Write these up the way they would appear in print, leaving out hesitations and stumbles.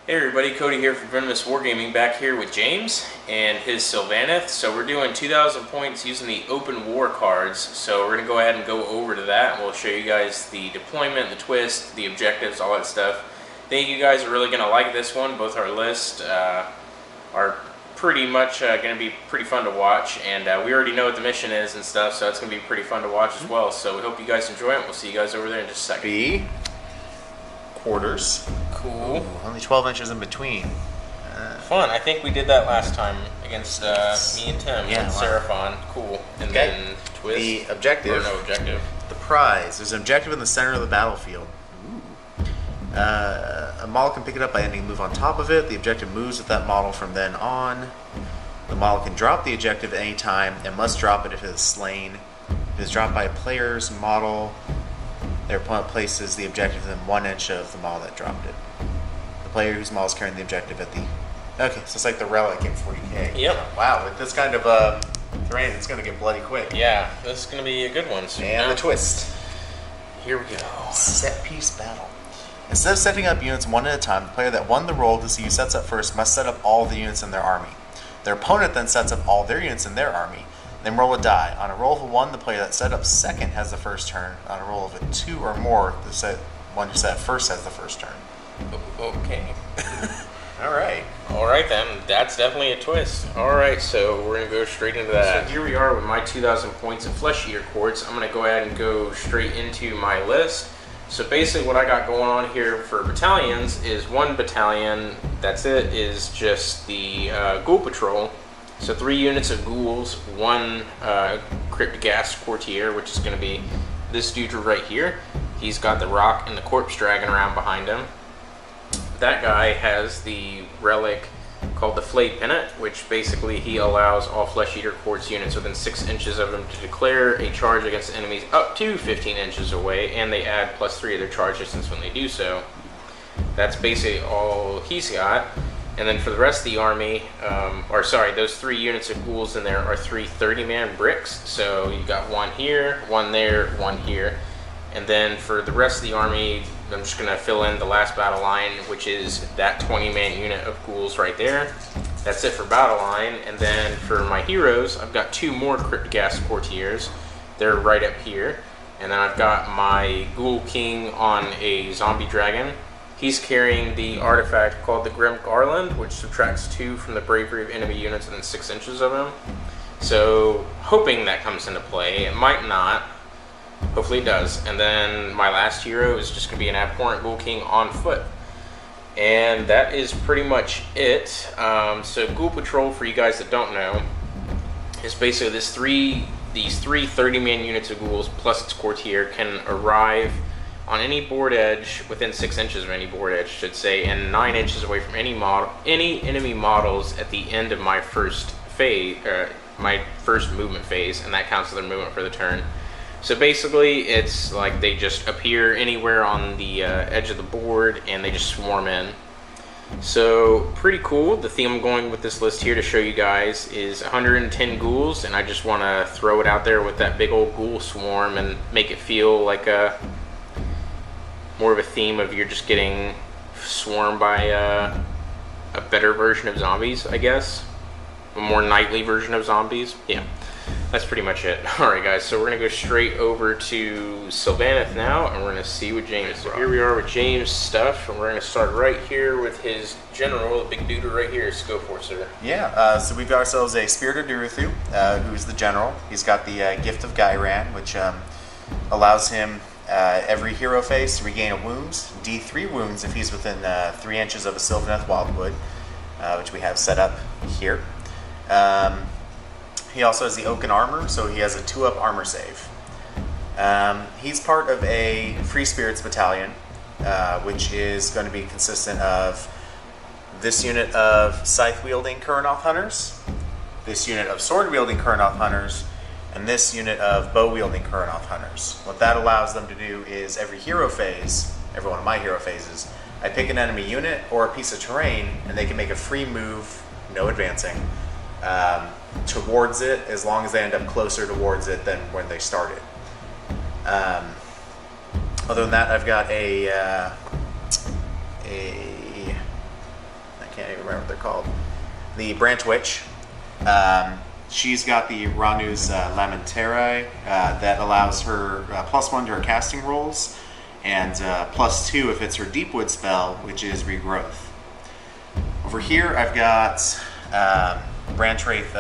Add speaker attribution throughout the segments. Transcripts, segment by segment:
Speaker 1: Hey everybody, Cody here from Venomous Wargaming, back here with James and his Sylvaneth. So we're doing 2,000 points using the open war cards. So we're going to go ahead and go over to that, and we'll show you guys the deployment, the twist, the objectives, all that stuff. I think you guys are really going to like this one. Both our lists are pretty much going to be pretty fun to watch, and we already know what the mission is and stuff, so it's going to be pretty fun to watch as well. So we hope you guys enjoy it. We'll see you guys over there in just a second.
Speaker 2: B. Quarters.
Speaker 1: Cool.
Speaker 2: Ooh, only 12 inches in between.
Speaker 1: Fun. I think we did that last time against me and Tim.
Speaker 2: Yeah,
Speaker 1: and
Speaker 2: wow.
Speaker 1: Seraphon. Cool. And
Speaker 2: Okay.
Speaker 1: then twist.
Speaker 2: The objective.
Speaker 1: Or no objective.
Speaker 2: The prize. There's an objective in the center of the battlefield. Ooh. A model can pick it up by ending a move on top of it. The objective moves with that model from then on. The model can drop the objective at any time and must drop it if it is slain. If it is dropped by a player's model, their opponent places the objective within 1 inch of the model that dropped it. The player whose model is carrying the objective at the... Okay, so it's like the relic in 40k.
Speaker 1: Yep.
Speaker 2: Wow, with this kind of terrain, it's going to get bloody quick.
Speaker 1: Yeah, this is going to be a good one. So
Speaker 2: And the twist.
Speaker 1: Here we go.
Speaker 2: Set piece battle. Instead of setting up units one at a time, the player that won the roll to see who sets up first must set up all the units in their army. Their opponent then sets up all their units in their army. Then roll a die. On a roll of a 1, the player that set up second has the first turn. On a roll of a 2 or more, the one who set first has the first turn.
Speaker 1: Okay.
Speaker 2: Alright.
Speaker 1: Alright then, that's definitely a twist. Alright, so we're going to go straight into that. So here we are with my 2,000 points of Flesh Eater Quartz. I'm going to go ahead and go straight into my list. So basically what I got going on here for battalions is 1 battalion, that's it, is just the Ghoul Patrol. So 3 units of ghouls, 1 Cryptghast Courtier, which is going to be this dude right here. He's got the rock and the corpse dragon around behind him. That guy has the relic called the Flayed Pennant, which basically he allows all Flesh Eater Quartz units within 6 inches of him to declare a charge against enemies up to 15 inches away, and they add +3 of their charge distance when they do so. That's basically all he's got. And then for the rest of the army, those 3 units of ghouls in there are 3 30-man bricks. So you got 1 here, 1 there, 1 here. And then for the rest of the army, I'm just going to fill in the last battle line, which is that 20-man unit of ghouls right there. That's it for battle line. And then for my heroes, I've got 2 more Cryptghast Courtiers. They're right up here. And then I've got my Ghoul King on a zombie dragon. He's carrying the artifact called the Grim Garland, which subtracts 2 from the bravery of enemy units within 6 inches of him. So, hoping that comes into play. It might not. Hopefully it does. And then my last hero is just going to be an Abhorrent Ghoul King on foot. And that is pretty much it. So Ghoul Patrol, for you guys that don't know, is basically these 3 30-man units of ghouls plus its courtier can arrive on any board edge, within 6 inches of any board edge, should say, and 9 inches away from any enemy models at the end of my first phase, my first movement phase, and that counts as their movement for the turn. So basically, it's like they just appear anywhere on the edge of the board, and they just swarm in. So pretty cool. The theme I'm going with this list here to show you guys is 110 ghouls, and I just want to throw it out there with that big old ghoul swarm and make it feel like more of a theme of you're just getting swarmed by a better version of zombies, I guess. A more nightly version of zombies. Yeah. that's pretty much it. Alright guys, so we're going to go straight over to Sylvaneth now, and we're going to see what James brought. So here we are with James' stuff, and we're going to start right here with his general, the big dude right here. So go for it, sir.
Speaker 2: Yeah, so we've got ourselves a Spirit of Duruthu, who's the general. He's got the Gift of Gairan, which allows him every hero phase to regain a wound, D3 wounds if he's within 3 inches of a Sylvaneth Wildwood, which we have set up here. He also has the Oaken Armor, so he has a 2-up armor save. He's part of a Free Spirits Battalion, which is going to be consistent of this unit of Scythe-wielding Kurnoth Hunters, this unit of Sword-wielding Kurnoth Hunters, and this unit of Bow-wielding Kurnoth Hunters. What that allows them to do is every hero phase, every one of my hero phases, I pick an enemy unit or a piece of terrain, and they can make a free move, no advancing, towards it, as long as they end up closer towards it than when they started. Other than that, I've got I can't even remember what they're called, the Branch Witch. She's got the Ranu's Lamentere that allows her +1 to her casting rolls, and +2 if it's her Deepwood spell, which is Regrowth. Over here, I've got Branch Wraith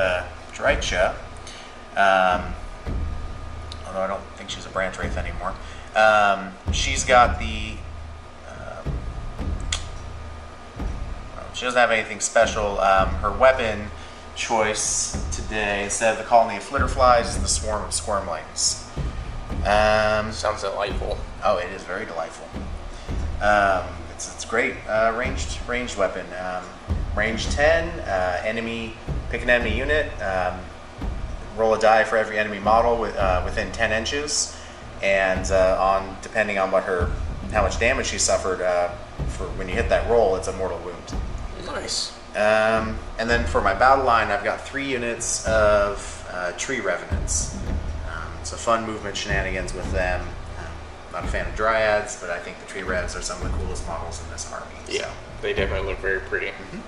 Speaker 2: Drycha, although I don't think she's a Branch Wraith anymore. She's got the she doesn't have anything special. Her weapon choice today, instead of the colony of flitterflies, is the swarm of squirmlings.
Speaker 1: Sounds delightful.
Speaker 2: Oh, it is very delightful. It's great. Ranged weapon. Range 10, enemy, pick an enemy unit, roll a die for every enemy model within 10 inches, and depending on how much damage she suffered, for when you hit that roll, it's a mortal wound.
Speaker 1: Nice.
Speaker 2: And then for my battle line, I've got 3 units of Tree Revenants. It's a fun movement shenanigans with them. Not a fan of Dryads, but I think the Tree Revs are some of the coolest models in this army.
Speaker 1: Yeah, so. They definitely look very pretty.
Speaker 2: Mm-hmm.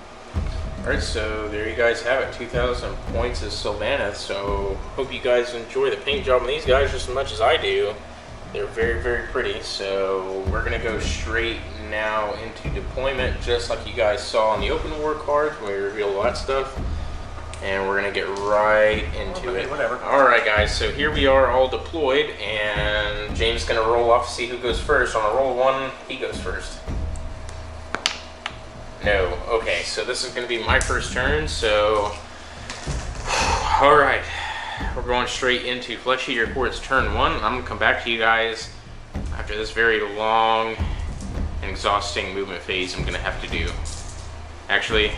Speaker 1: Alright, so there you guys have it. 2,000 points is Sylvaneth. So hope you guys enjoy the paint job on these guys just as much as I do. They're very, very pretty. So we're going to go straight now into deployment, just like you guys saw on the open war cards when we revealed all that stuff. And we're going to get right into it.
Speaker 2: Whatever.
Speaker 1: Alright guys, so here we are all deployed, and James is going to roll off to see who goes first. On a roll of 1, he goes first. No. Okay, so this is going to be my first turn, so... Alright, we're going straight into Flesh Eater Quartz turn 1. I'm going to come back to you guys after this very long and exhausting movement phase I'm going to have to do. Actually,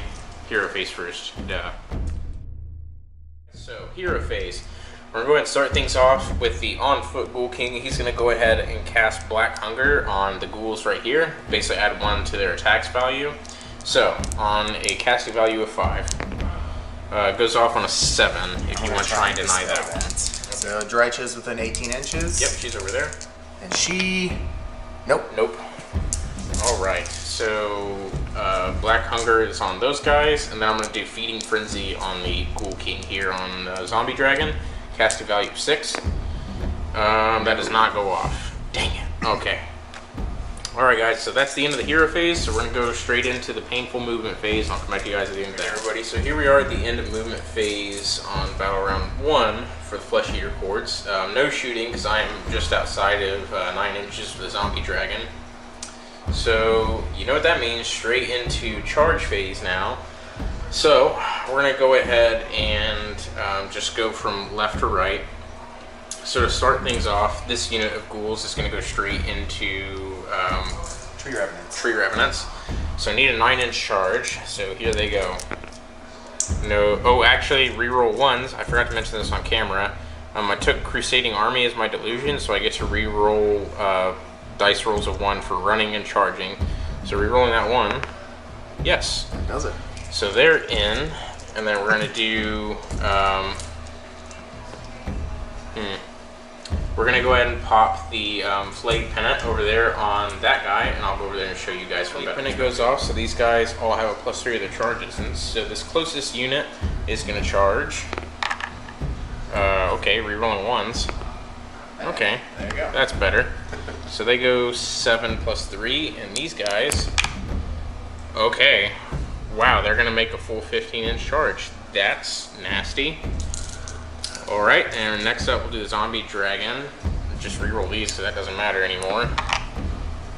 Speaker 1: hero phase first. Duh. So, hero phase. We're going to go ahead and start things off with the on-foot Ghoul King. He's going to go ahead and cast Black Hunger on the ghouls right here. Basically add 1 to their attacks value. So, on a casting value of 5. It goes off on a 7 if you want to try and deny that one.
Speaker 2: So, Drycha's within 18 inches.
Speaker 1: Yep, she's over there.
Speaker 2: And she... Nope.
Speaker 1: Nope. Alright, so Black Hunger is on those guys, and then I'm going to do Feeding Frenzy on the Ghoul King here on the Zombie Dragon. Casting value of 6. That does not go off. Dang it. Okay. Alright guys, so that's the end of the hero phase, so we're going to go straight into the painful movement phase, and I'll come back to you guys at the end of that. Everybody, so here we are at the end of movement phase on battle round 1 for the Flesh Eater Quartz. No shooting, because I am just outside of 9 inches for the Zombie Dragon. So, you know what that means, straight into charge phase now. So, we're going to go ahead and just go from left to right. So to start things off, this unit of ghouls is going to go straight into
Speaker 2: Tree Revenants.
Speaker 1: Tree Revenants. So I need a 9-inch charge. So here they go. No, oh, actually, reroll 1s. I forgot to mention this on camera. I took Crusading Army as my delusion, so I get to reroll dice rolls of 1 for running and charging. So rerolling that 1, yes.
Speaker 2: That does it.
Speaker 1: So they're in, and then we're going to do. We're going to go ahead and pop the Flayed Pennant over there on that guy, and I'll go over there and show you guys when the Pennant goes off. So these guys all have a +3 of their charges, and so this closest unit is going to charge. Okay, rerolling ones. Okay,
Speaker 2: there you go.
Speaker 1: That's better. So they go 7 plus 3, and these guys, okay. Wow, they're gonna make a full 15-inch charge. That's nasty. All right, and next up we'll do the zombie dragon. Just reroll these, so that doesn't matter anymore.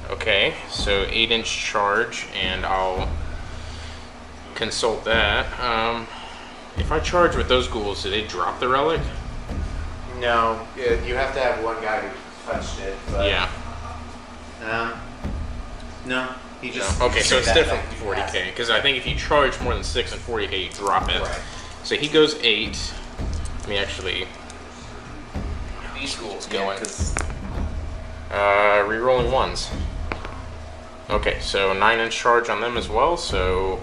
Speaker 1: Okay, so 8-inch charge, and I'll consult that. If I charge with those ghouls, do they drop the relic?
Speaker 2: No, you have to have one guy who touched it. But,
Speaker 1: Yeah.
Speaker 2: No, he just.
Speaker 1: Okay, so it's different from 40k, because I think if you charge more than 6 in 40k, you drop it.
Speaker 2: Right.
Speaker 1: So he goes 8. Let me actually these ghouls going. Rerolling ones. Okay, so 9-inch charge on them as well. So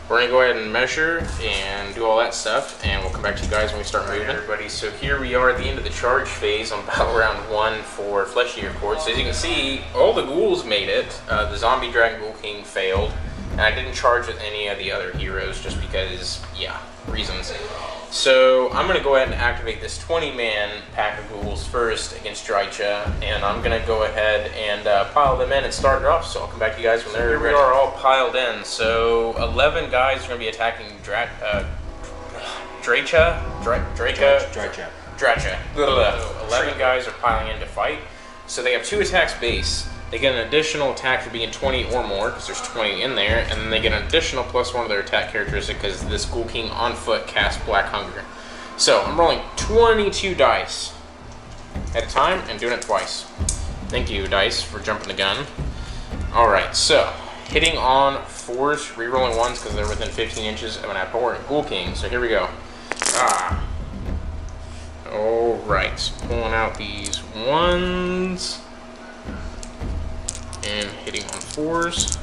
Speaker 1: we're gonna go ahead and measure and do all that stuff, and we'll come back to you guys when we start moving. Everybody, so here we are at the end of the charge phase on battle round 1 for Fleshy Ear Courts. As you can see, all the ghouls made it. The zombie dragon ghoul king failed, and I didn't charge with any of the other heroes just because, yeah, reasons. So I'm going to go ahead and activate this 20-man pack of ghouls first against Drycha, and I'm going to go ahead and pile them in and start it off, so I'll come back to you guys when they're ready. Here we are all piled in, so 11 guys are going to be attacking Drycha. 11 guys are piling in to fight, so they have 2 attacks base. They get an additional attack for being 20 or more, because there's 20 in there, and then they get an additional +1 to their attack characteristic because this Ghoul King on foot casts Black Hunger. So I'm rolling 22 dice at a time and doing it twice. Thank you, dice, for jumping the gun. Alright, so hitting on 4s, rerolling 1s because they're within 15 inches of an abhorrent Ghoul King. So here we go. Alright, pulling out these 1s. And hitting on 4s.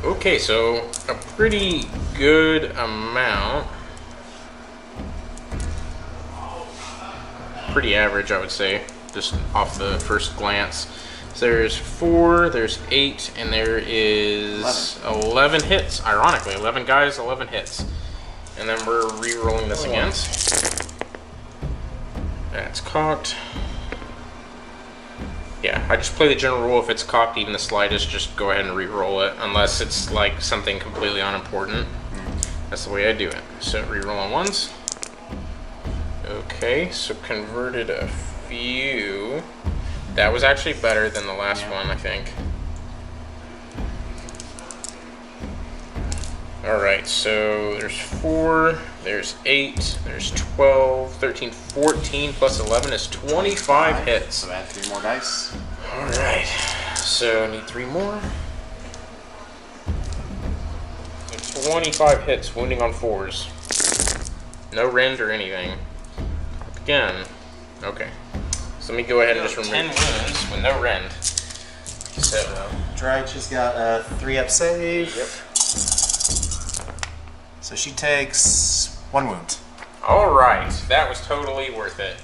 Speaker 1: Okay, so a pretty good amount. Pretty average, I would say, just off the first glance. So there's 4, there's 8, and there is 11 hits. Ironically, 11 guys, 11 hits. And then we're re-rolling this again. That's cocked. Yeah, I just play the general rule. If it's cocked even the slightest, just go ahead and re-roll it, unless it's like something completely unimportant. That's the way I do it. So re-roll on 1s. Okay, so converted a few. That was actually better than the last one, I think. Alright, so there's 4, there's 8, there's 12, 13, 14, plus 11 is 25 hits.
Speaker 2: So add 3 more dice.
Speaker 1: Alright, so need 3 more. So 25 hits, wounding on 4s. No rend or anything. Again. Okay. So let me go ahead and just remove 10 wounds with no rend. So
Speaker 2: Drycha's got a 3-up save.
Speaker 1: Yep.
Speaker 2: So she takes 1 wound.
Speaker 1: Alright, that was totally worth it.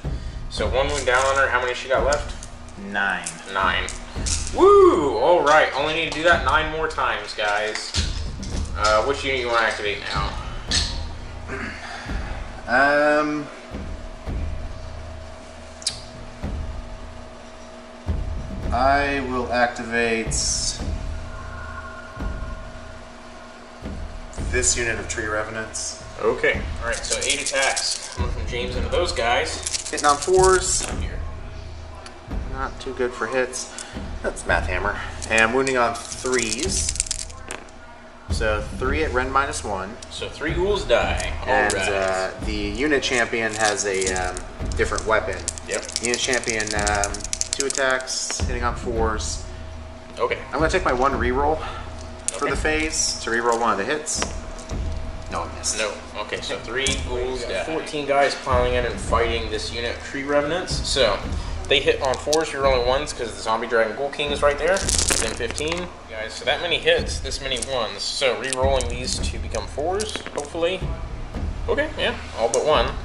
Speaker 1: So 1 wound down on her. How many she got left?
Speaker 2: 9.
Speaker 1: 9. Woo! Alright, only need to do that 9 more times, guys. Which unit you want to activate now?
Speaker 2: I will activate this unit of Tree Revenants.
Speaker 1: Okay. Alright, so 8 attacks coming from James into those guys.
Speaker 2: Hitting on 4s.
Speaker 1: Here.
Speaker 2: Not too good for hits. That's Math Hammer. And wounding on 3s. So 3 at Rend -1.
Speaker 1: So 3 ghouls die.
Speaker 2: And
Speaker 1: Alright.
Speaker 2: the unit champion has a different weapon.
Speaker 1: Yep.
Speaker 2: Unit champion, 2 attacks, hitting on 4s.
Speaker 1: Okay.
Speaker 2: I'm going to take my 1 reroll for the phase to reroll 1 of the hits. No, I missed.
Speaker 1: No. Okay, so 3 ghouls die. 14 guys piling in and fighting this unit of Tree Revenants. So they hit on 4s, you're rolling 1s because the Zombie Dragon Ghoul King is right there. Within 15. Guys, so that many hits, this many 1s. So re-rolling these to become 4s, hopefully. Okay, yeah, all but 1.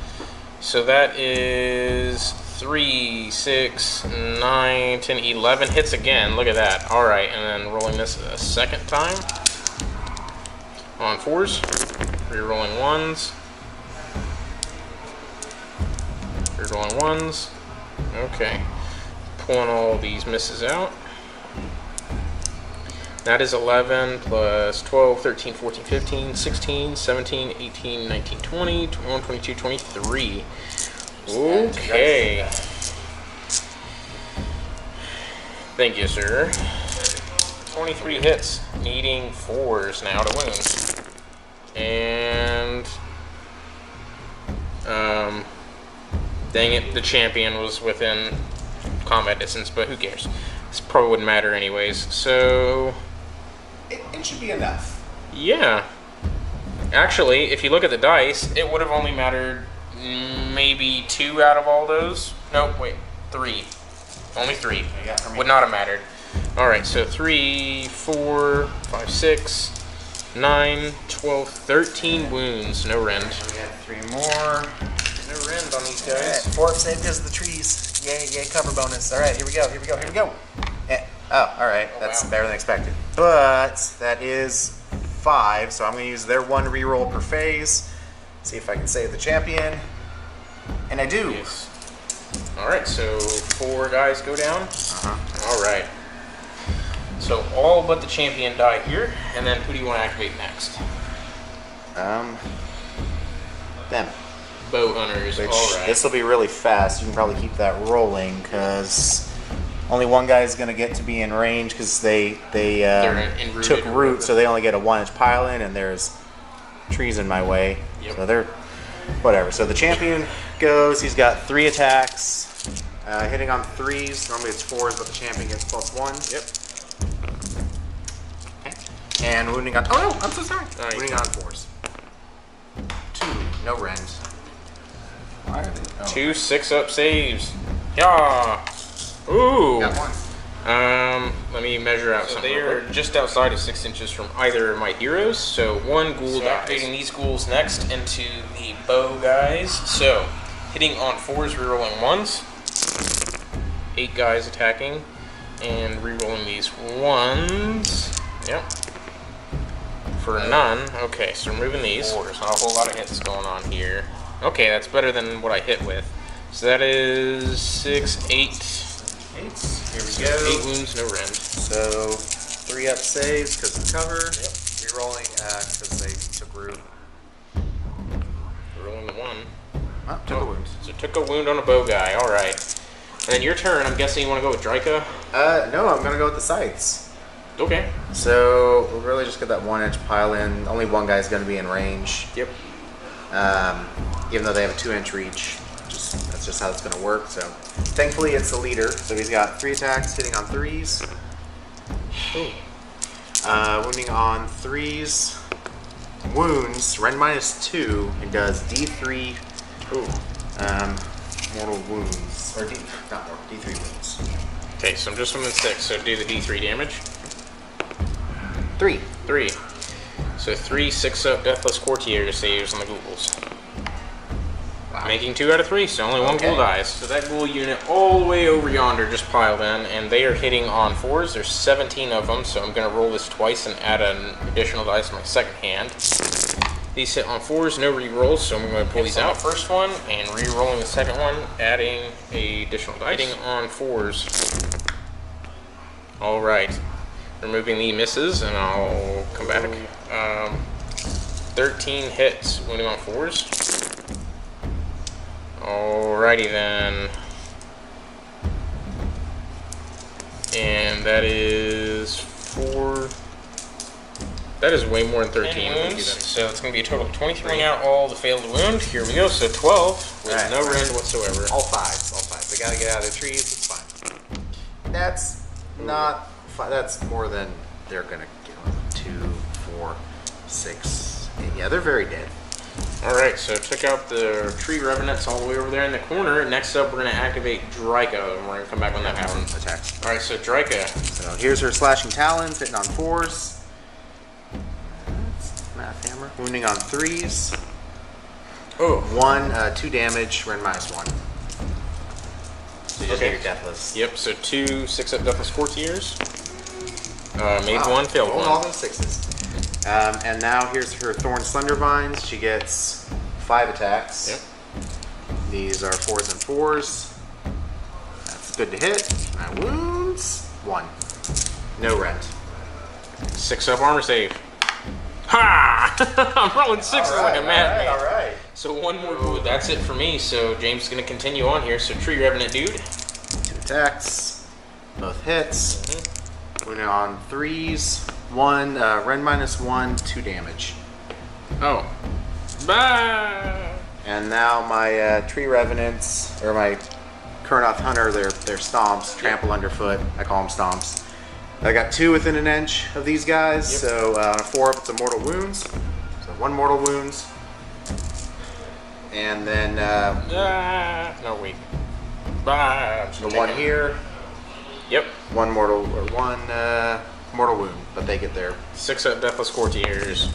Speaker 1: So that is 3, 6, 9, 10, 11 hits again. Look at that. Alright, and then rolling this a second time. On 4s. Re-rolling 1s. Rerolling ones. Okay. Pulling all these misses out. That is 11 plus 12, 13, 14, 15, 16, 17, 18, 19, 20, 21, 22, 23. Okay. Thank you, sir. 23 hits, needing 4s now to wound. And dang it, the champion was within combat distance, but who cares? This probably wouldn't matter anyways. So
Speaker 2: it should be enough.
Speaker 1: Yeah. Actually, if you look at the dice, it would have only mattered maybe 2 out of all those. No, wait, 3. Only 3. Would not have mattered. Alright, so 3, 4, 5, 6, 9, 12, 13 wounds. No rend.
Speaker 2: We got 3 more.
Speaker 1: No rend on these guys.
Speaker 2: Right, 4 save because of the trees. Yay, cover bonus. Alright, here we go. Oh, alright, that's better than expected. But that is 5, so I'm going to use their 1 reroll per phase. See if I can save the champion. And I do.
Speaker 1: Yes. Alright, so 4 guys go down. Alright. So all but the champion die here, and then who do you want to activate next?
Speaker 2: Them.
Speaker 1: Bow hunters. Alright.
Speaker 2: This will be really fast. You can probably keep that rolling because only one guy is going to get to be in range because they took root, so they only get a 1-inch pile in, and there's trees in my way.
Speaker 1: Yep.
Speaker 2: So they're whatever. So the champion goes. He's got 3 attacks, hitting on 3s. Normally it's 4s, but the champion gets +1.
Speaker 1: Yep.
Speaker 2: Okay. And wounding on. Oh no! I'm so sorry. Wounding on 4s. 2. No rend. Why are they? Oh,
Speaker 1: 2 6-up saves. Yeah. Ooh.
Speaker 2: Got 1.
Speaker 1: Let me measure out something. They are just outside of 6 inches from either of my heroes, so 1 ghoul dies. Activating these ghouls next into the bow guys. So, hitting on 4s, rerolling 1s. 8 guys attacking, and rerolling these 1s. Yep. For none. Okay, so removing these. Not a whole lot of hits going on here. Okay, that's better than what I hit with. So that is 6, 8.
Speaker 2: 8. Here we go.
Speaker 1: 8 wounds, no rend.
Speaker 2: So 3 up saves because of cover.
Speaker 1: Yep.
Speaker 2: Rerolling because they took root.
Speaker 1: Rolling the 1.
Speaker 2: Took a wound.
Speaker 1: So took a wound on a bow guy. All right. And then your turn. I'm guessing you want to go with Draika?
Speaker 2: No, I'm gonna go with the scythes.
Speaker 1: Okay.
Speaker 2: So we'll really just get that 1-inch pile in. Only one guy's gonna be in range.
Speaker 1: Yep.
Speaker 2: Even though they have a 2-inch reach. That's just how it's going to work. So, thankfully, it's the leader. So he's got 3 attacks, hitting on 3s. Wounding on 3s. Wounds, rend -2, and does D3 mortal wounds. Or not mortal, D3 wounds.
Speaker 1: Okay, so I'm just within 6, so do the D3 damage.
Speaker 2: 3.
Speaker 1: 3. So 3 6-up Deathless Courtier saves on the ghouls. Wow. Making 2 out of 3, so only 1 ghoul dies. So that ghoul unit all the way over yonder just piled in, and they are hitting on 4s. There's 17 of them, so I'm going to roll this twice and add an additional dice to my second hand. These hit on 4s, no re-rolls, so I'm going to pull these out. First one, and re-rolling the second one, adding a additional dice. Hitting on 4s. Alright. Removing the misses, and I'll come back. 13 hits, wounding on 4s. Alrighty then. And that is 4. That is way more than 13 wounds. So it's going to be a total of 23 out all the failed wound. Here we go. So 12 with no rend whatsoever.
Speaker 2: All 5s. All 5s. They got to get out of their trees. It's fine. That's not. That's more than they're going to get. 2, 4, 6, 8. Yeah, they're very dead.
Speaker 1: Alright, so check out the tree revenants all the way over there in the corner. Next up, we're going to activate Draika, and we're going to come back when that happens.
Speaker 2: Attacks.
Speaker 1: Alright, so Draika.
Speaker 2: So here's her slashing talons, hitting on 4s. Math hammer. Wounding on 3s.
Speaker 1: Oh.
Speaker 2: 1, 2 damage, rend -1. So you just get your deathless.
Speaker 1: Yep, so 2 6-up Deathless Courtiers. Made 1, failed 1.
Speaker 2: All those 6s. And now here's her Thorn Slender Vines. She gets 5 attacks.
Speaker 1: Yep.
Speaker 2: These are 4s and 4s. That's good to hit. My wounds, 1. No rent.
Speaker 1: 6 up armor save. Ha! I'm rolling 6s like a madman.
Speaker 2: All right.
Speaker 1: So 1 more ghoul. That's it for me. So James is going to continue on here. So Tree Revenant dude.
Speaker 2: 2 attacks. Both hits. We're on 3s. 1, Ren -1, 2 damage.
Speaker 1: Oh. Bye!
Speaker 2: And now my Tree Revenants, or my Kurnoth Hunter, they're stomps, trample underfoot. I call them stomps. I got 2 within an inch of these guys, so on a 4 up, it's a mortal wounds. So 1 mortal wounds. And then
Speaker 1: no, wait. Bye.
Speaker 2: the 1 here.
Speaker 1: Yep.
Speaker 2: 1 mortal, or 1 mortal wound, but they get their
Speaker 1: 6 up Deathless Courtiers.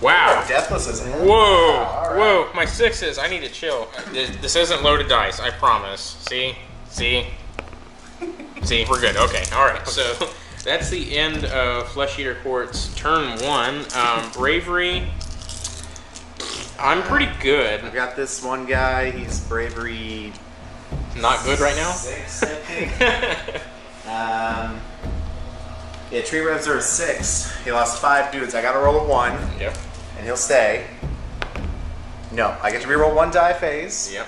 Speaker 1: Wow.
Speaker 2: Deathless is in.
Speaker 1: Whoa.
Speaker 2: Wow, right.
Speaker 1: Whoa. My 6s. I need to chill. This isn't loaded dice. I promise. See? See? See? We're good. Okay. All right. So that's the end of Flesh Eater Court's turn 1. Bravery. I'm pretty good.
Speaker 2: I've got this one guy. He's bravery.
Speaker 1: Not good right now?
Speaker 2: 6, I think. Yeah, Tree Revs are a 6. He lost 5 dudes. I gotta roll a 1.
Speaker 1: Yep.
Speaker 2: And he'll stay. No, I get to reroll 1 die phase.
Speaker 1: Yep.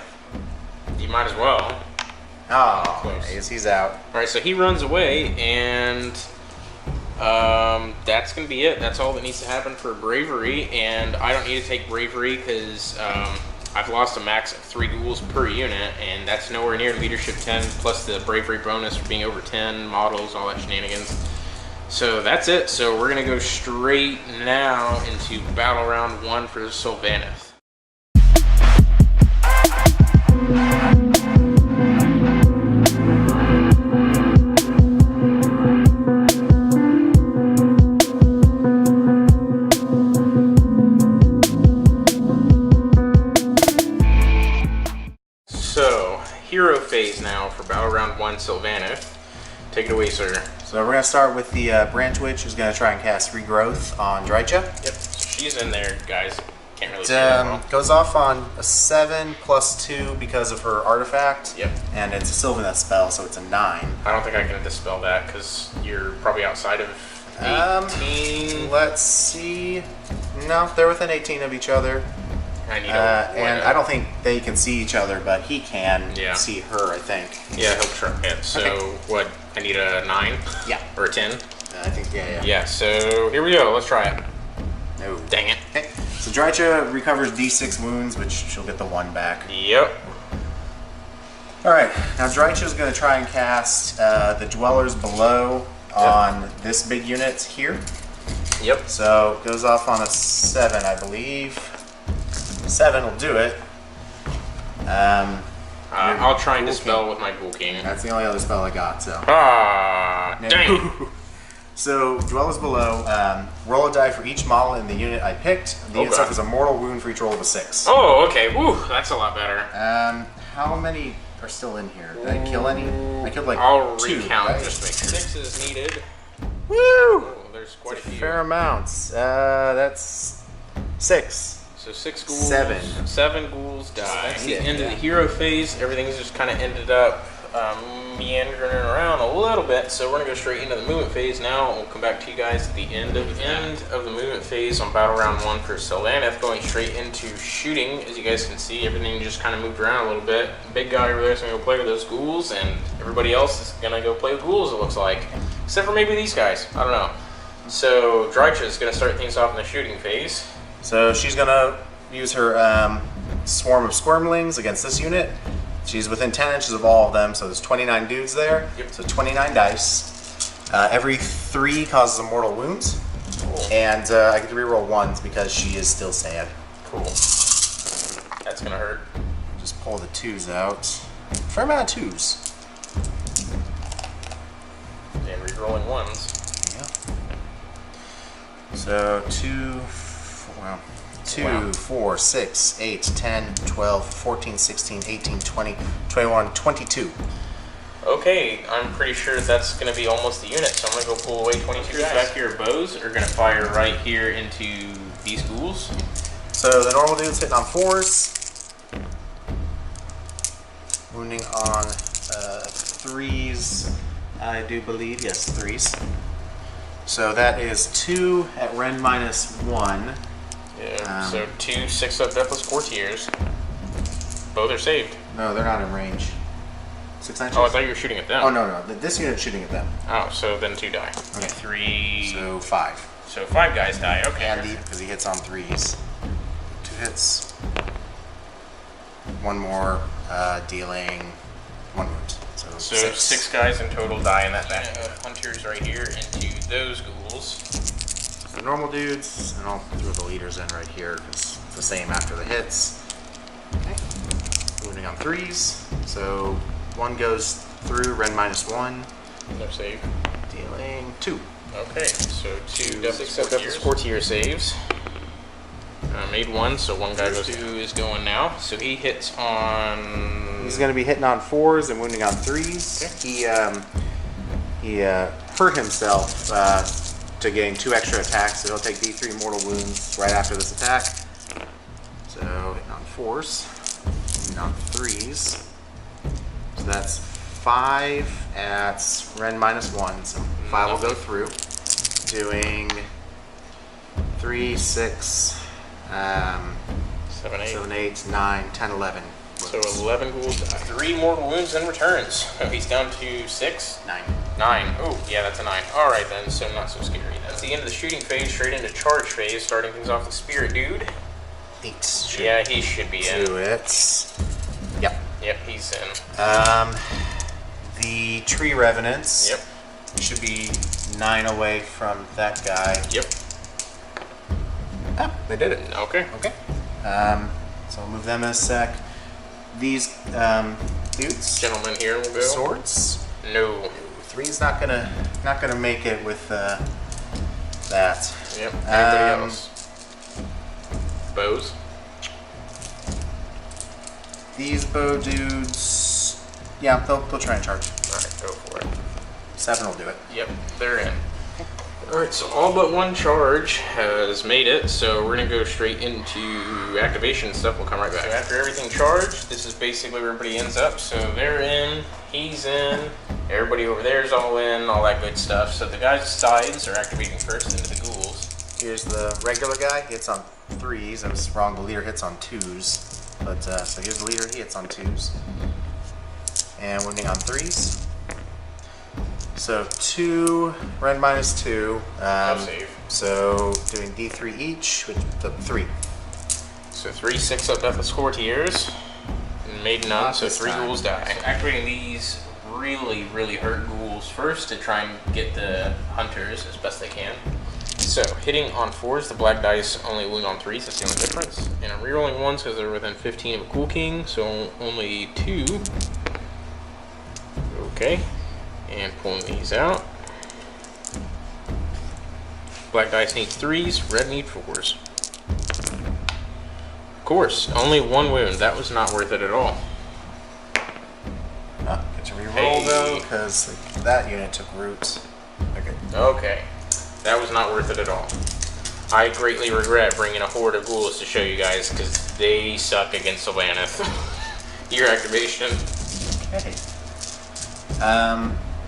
Speaker 1: You might as well.
Speaker 2: Oh,
Speaker 1: Close.
Speaker 2: he's out.
Speaker 1: Alright, so he runs away, and that's going to be it. That's all that needs to happen for Bravery, and I don't need to take Bravery because I've lost a max of 3 ghouls per unit, and that's nowhere near Leadership 10, plus the Bravery bonus for being over 10 models, all that shenanigans. So that's it. So we're going to go straight now into Battle Round 1 for Sylvaneth. Hero phase now for Battle Round 1 Sylvaneth. Take it away, sir.
Speaker 2: So we're going to start with the Branch Witch, who's going to try and cast Regrowth on Drycha.
Speaker 1: Yep, she's in there, guys. Can't really see that well.
Speaker 2: Goes off on a 7 plus 2 because of her artifact.
Speaker 1: Yep.
Speaker 2: And it's a Sylvaneth spell, so it's a 9.
Speaker 1: I don't think I can dispel that because you're probably outside of 18.
Speaker 2: Let's see. No, they're within 18 of each other.
Speaker 1: I need
Speaker 2: and I don't think they can see each other, but he can see her, I think.
Speaker 1: Yeah, he'll try it. So, what? I need a 9?
Speaker 2: Yeah.
Speaker 1: Or a 10?
Speaker 2: I think, yeah.
Speaker 1: Yeah, so here we go. Let's try it.
Speaker 2: No.
Speaker 1: Dang it.
Speaker 2: Okay. So Drycha recovers D6 wounds, which she'll get the 1 back.
Speaker 1: Yep.
Speaker 2: Alright, now Drycha's going to try and cast the Dwellers Below on this big unit here.
Speaker 1: Yep.
Speaker 2: So it goes off on a 7, I believe. 7 will do it.
Speaker 1: I'll try and dispel with my Ghoul King.
Speaker 2: That's the only other spell I got, so.
Speaker 1: Ah, dang.
Speaker 2: So, Dwellers Below, roll a die for each model in the unit I picked. The unit suffers a mortal wound for each roll of a 6.
Speaker 1: Oh, okay. Woo, that's a lot better.
Speaker 2: How many are still in here? Did I kill any? I killed like
Speaker 1: I'll
Speaker 2: 2,
Speaker 1: recount
Speaker 2: right?
Speaker 1: just to make sure. 6 is needed.
Speaker 2: Woo!
Speaker 1: Oh, there's quite a few.
Speaker 2: Fair amounts. That's 6.
Speaker 1: So 6 ghouls.
Speaker 2: 7.
Speaker 1: 7 ghouls die. That's the end of the hero phase. Everything's just kind of ended up meandering around a little bit. So we're gonna go straight into the movement phase now. We'll come back to you guys at the end of the movement phase on Battle Round 1 for Sylvaneth. Going straight into shooting. As you guys can see, everything just kind of moved around a little bit. The big guy over there is gonna go play with those ghouls, and everybody else is gonna go play with ghouls. It looks like, except for maybe these guys. I don't know. So Drycha is gonna start things off in the shooting phase.
Speaker 2: So she's gonna use her swarm of squirmlings against this unit. She's within 10 inches of all of them, so there's 29 dudes there.
Speaker 1: Yep. So
Speaker 2: 29 dice. Every 3 causes a mortal wound.
Speaker 1: Cool.
Speaker 2: And I get to reroll 1s because she is still sad.
Speaker 1: Cool. That's gonna hurt.
Speaker 2: Just pull the 2s out. Fair amount of 2s.
Speaker 1: And re-rolling 1s.
Speaker 2: Yeah. So 2, 4, 6, 8, 10, 12, 14, 16, 18, 20, 21, 22.
Speaker 1: Okay, I'm pretty sure that's going to be almost the unit, so I'm going to go pull away 22 guys. Back here bows are going to fire right here into these ghouls.
Speaker 2: So the normal dude's hitting on 4s. wounding on 3s, I do believe. Yes, 3s. So that is 2 at Ren -1.
Speaker 1: Yeah, so 2 6-up Deathless Courtiers. Both are saved.
Speaker 2: No, they're not in range. 6 inches?
Speaker 1: Oh, I thought you were shooting at them.
Speaker 2: Oh, no. This unit's shooting at them.
Speaker 1: Oh, so then 2 die.
Speaker 2: Okay.
Speaker 1: 3.
Speaker 2: So 5.
Speaker 1: So 5 guys die, okay.
Speaker 2: Andy, because he hits on 3s. 2 hits. 1 more, dealing 1 wound. So
Speaker 1: 6 guys in total die in that battle. Hunters right here into those ghouls.
Speaker 2: The normal dudes, and I'll throw the leaders in right here because it's the same after the hits. Okay. Wounding on 3s. So 1 goes through, Ren -1.
Speaker 1: No save.
Speaker 2: Dealing 2.
Speaker 1: Okay, so 2 Deathless Courtier saves. Made 1, so 1 guy goes. 2 is going now, so he hits on.
Speaker 2: He's going to be hitting on 4s and wounding on 3s. Okay. He hurt himself to getting 2 extra attacks, so he'll take D3 mortal wounds right after this attack. So hitting on 4s, wounding on 3s. So that's 5 at Ren -1, so 5 will go through. Doing 3, 6, 7, 8, 9, 10, 11.
Speaker 1: So 11 ghouls die. 3 mortal wounds and returns. Oh, he's down to 6? 9. Oh, yeah, that's a 9. Alright then, so not so scary. That's the end of the shooting phase, straight into charge phase, starting things off with Spirit Dude.
Speaker 2: 8.
Speaker 1: Yeah, he should be in.
Speaker 2: 2 hits. Yep.
Speaker 1: Yep, he's in.
Speaker 2: The Tree Revenants.
Speaker 1: Yep.
Speaker 2: Should be 9 away from that guy.
Speaker 1: Yep.
Speaker 2: Ah, they did it.
Speaker 1: Okay.
Speaker 2: Okay. So I'll move them in a sec. These dudes.
Speaker 1: Gentlemen here will go.
Speaker 2: Swords.
Speaker 1: No.
Speaker 2: 3's not gonna make it with that.
Speaker 1: Yep. Anybody else? Bows.
Speaker 2: These bow dudes. Yeah, they'll try and charge.
Speaker 1: Alright, go for it.
Speaker 2: 7 will do it.
Speaker 1: Yep, they're in. Alright, so all but 1 charge has made it, so we're going to go straight into activation stuff. We'll come right back. So after everything charged, this is basically where everybody ends up. So they're in, he's in, everybody over there is all in, all that good stuff. So the guys' sides are activating first into the ghouls.
Speaker 2: Here's the regular guy, hits on 3s. I was wrong, the leader hits on 2s. But, so here's the leader, he hits on 2s. And wounding on 3s. So 2, Ren -2.
Speaker 1: No save.
Speaker 2: So doing D3 each with the 3.
Speaker 1: So 3 6-up Deathless Courtiers. Made none,
Speaker 2: Not
Speaker 1: so
Speaker 2: this
Speaker 1: 3
Speaker 2: time.
Speaker 1: ghouls die. So activating these really, really hurt ghouls first to try and get the hunters as best they can. So hitting on 4s, the black dice only wound on 3s, that's the only difference. And I'm rerolling 1s because they're within 15 of a Cool King, so only 2. Okay. And pulling these out. Black dice need 3s, red need 4s. Of course, only 1 wound. That was not worth it at all.
Speaker 2: Get to reroll though, because that unit took roots. Okay.
Speaker 1: Okay. That was not worth it at all. I greatly regret bringing a horde of ghouls to show you guys, because they suck against Sylvaneth. Your activation.
Speaker 2: Okay.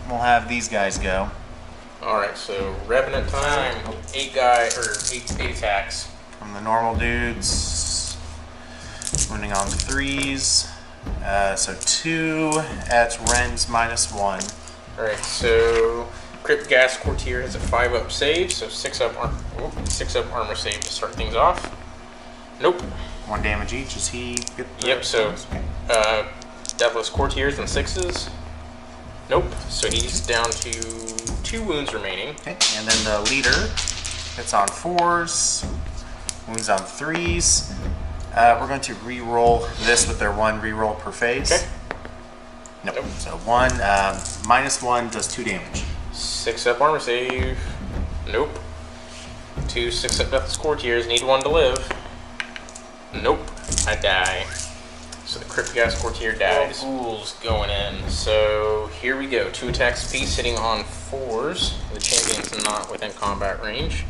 Speaker 2: We'll have these guys go.
Speaker 1: Alright, so Revenant time. 8 attacks.
Speaker 2: From the normal dudes, wounding on 3s. So 2 at Ren's -1.
Speaker 1: Alright, so Crypt Gas Courtier has a 5-up save, so 6-up armor save to start things off. Nope.
Speaker 2: 1 damage each as he gets.
Speaker 1: Yep, so Deathless Courtiers and 6s. Nope, so he's down to 2 wounds remaining.
Speaker 2: Okay, and then the leader hits on 4s, wounds on 3s. We're going to re-roll this with their 1 re-roll per phase.
Speaker 1: Okay.
Speaker 2: Nope. So 1 -1 does 2 damage.
Speaker 1: 6-up armor save. Nope. 2 6-up Deathless Courtiers need 1 to live. Nope. I die. So the Crypt Gas Courtier dies. Ghouls going in. So here we go. 2 attacks apiece, hitting on 4s. The champion's not within combat range.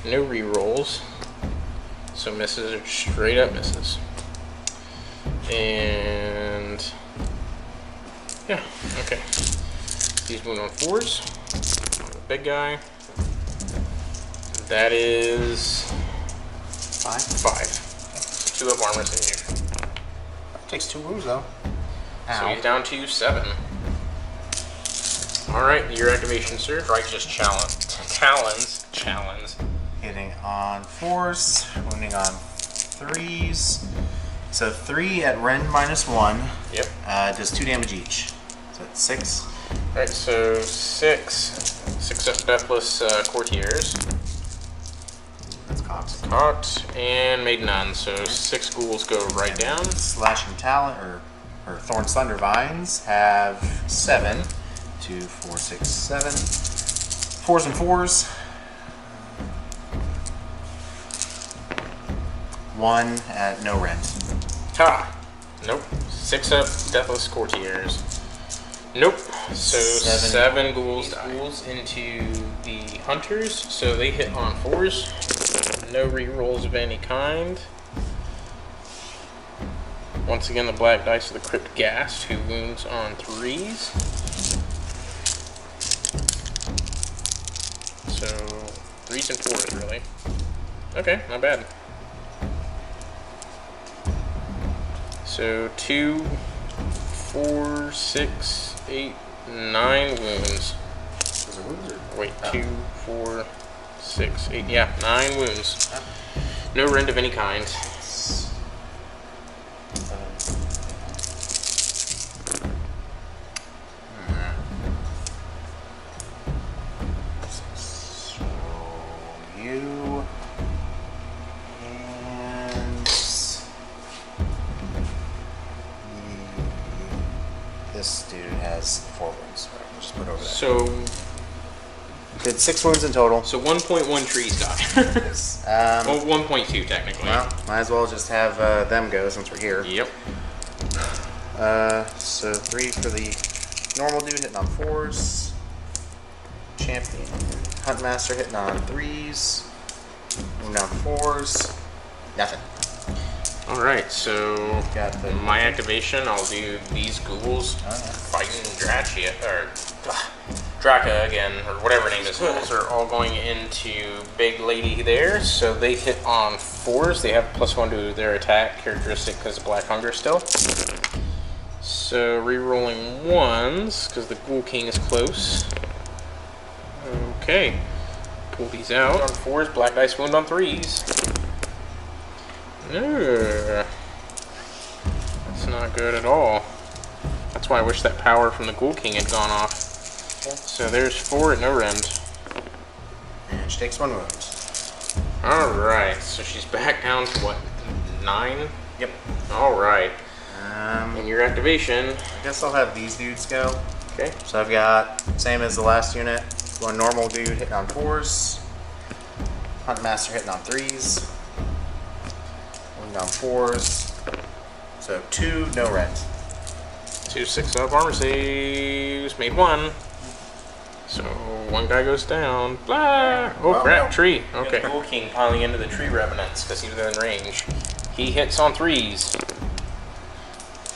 Speaker 1: No re-rolls. So misses are straight up misses. And Yeah, okay. He's moving on 4s. Big guy. That is 5. 2 up armor save.
Speaker 2: Takes 2 wounds though.
Speaker 1: So he's down to 7. Alright, your activation, sir. Righteous Challenge.
Speaker 2: Hitting on 4s, wounding on 3s. So 3 at rend -1.
Speaker 1: Yep.
Speaker 2: Does 2 damage each. So that's 6.
Speaker 1: Alright, so 6 up Deathless Courtiers.
Speaker 2: That's cocked.
Speaker 1: Cocked, and made none. So 6 ghouls go right down.
Speaker 2: Slashing Talent, or Thorn's Thunder Vines, have 7. 2, 4, 6, 7. 4s and 4s. 1 at no rend.
Speaker 1: Ha! Nope. 6 up Deathless Courtiers. Nope. So 7 ghouls into the hunters. So they hit on 4s. No rerolls of any kind. Once again, the black dice of the Crypt Ghast, who wounds on 3s. So 3s and 4s, really. Okay, not bad. So 2, 4, 6, 8, 9 wounds. Wait, 2, 4, 6, 8. Yeah, 9 wounds. No rend of any kind.
Speaker 2: So you and this dude has 4 wounds. Right, we'll just put over that.
Speaker 1: So
Speaker 2: did 6 wounds in total.
Speaker 1: So 1.1 trees die.
Speaker 2: Yes.
Speaker 1: Well, 1.2 technically.
Speaker 2: Well, might as well just have them go since we're here.
Speaker 1: Yep.
Speaker 2: So 3 for the normal dude hitting on 4s. Champion Huntmaster hitting on 3s. Wound on 4s. Nothing.
Speaker 1: Alright, so
Speaker 2: Got the
Speaker 1: my activation, I'll do these ghouls fighting Draka again, or whatever her name is. Ghouls are all going into Big Lady there, so they hit on 4s. They have +1 to their attack characteristic because of Black Hunger still. So re-rolling 1s, because the Ghoul King is close. Okay. Pull these out. On 4s, Black Dice wound on 3s. No. That's not good at all. That's why I wish that power from the Ghoul King had gone off. So there's 4 at no rend.
Speaker 2: And she takes 1 wound.
Speaker 1: Alright, so she's back down to what, 9?
Speaker 2: Yep.
Speaker 1: Alright. And your activation.
Speaker 2: I guess I'll have these dudes go.
Speaker 1: Okay.
Speaker 2: So I've got, same as the last unit, 1 normal dude hitting on 4s. Huntmaster hitting on 3s. 1 on 4s. So 2, no rend.
Speaker 1: 2 6-up armor saves. Made 1. So 1 guy goes down. Blah! Oh crap, tree. Okay. Ghoul King piling into the tree revenants because he's within range. He hits on 3s.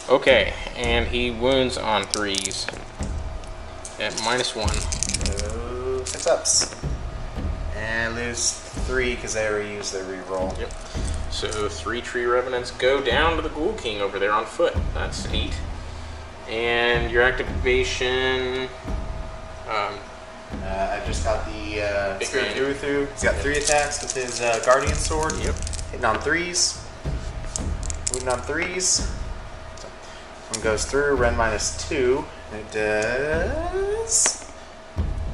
Speaker 1: Okay, and he wounds on 3s. At -1.
Speaker 2: So 6 ups. And lose 3 because they already used their reroll.
Speaker 1: Yep. So 3 tree revenants go down to the Ghoul King over there on foot. That's neat. And your activation.
Speaker 2: I've just got the Spirit
Speaker 1: man.
Speaker 2: through. He's got 3 attacks with his Guardian Sword.
Speaker 1: Yep.
Speaker 2: Hitting on 3s. Wounding on 3s. One goes through, rend -2. And it does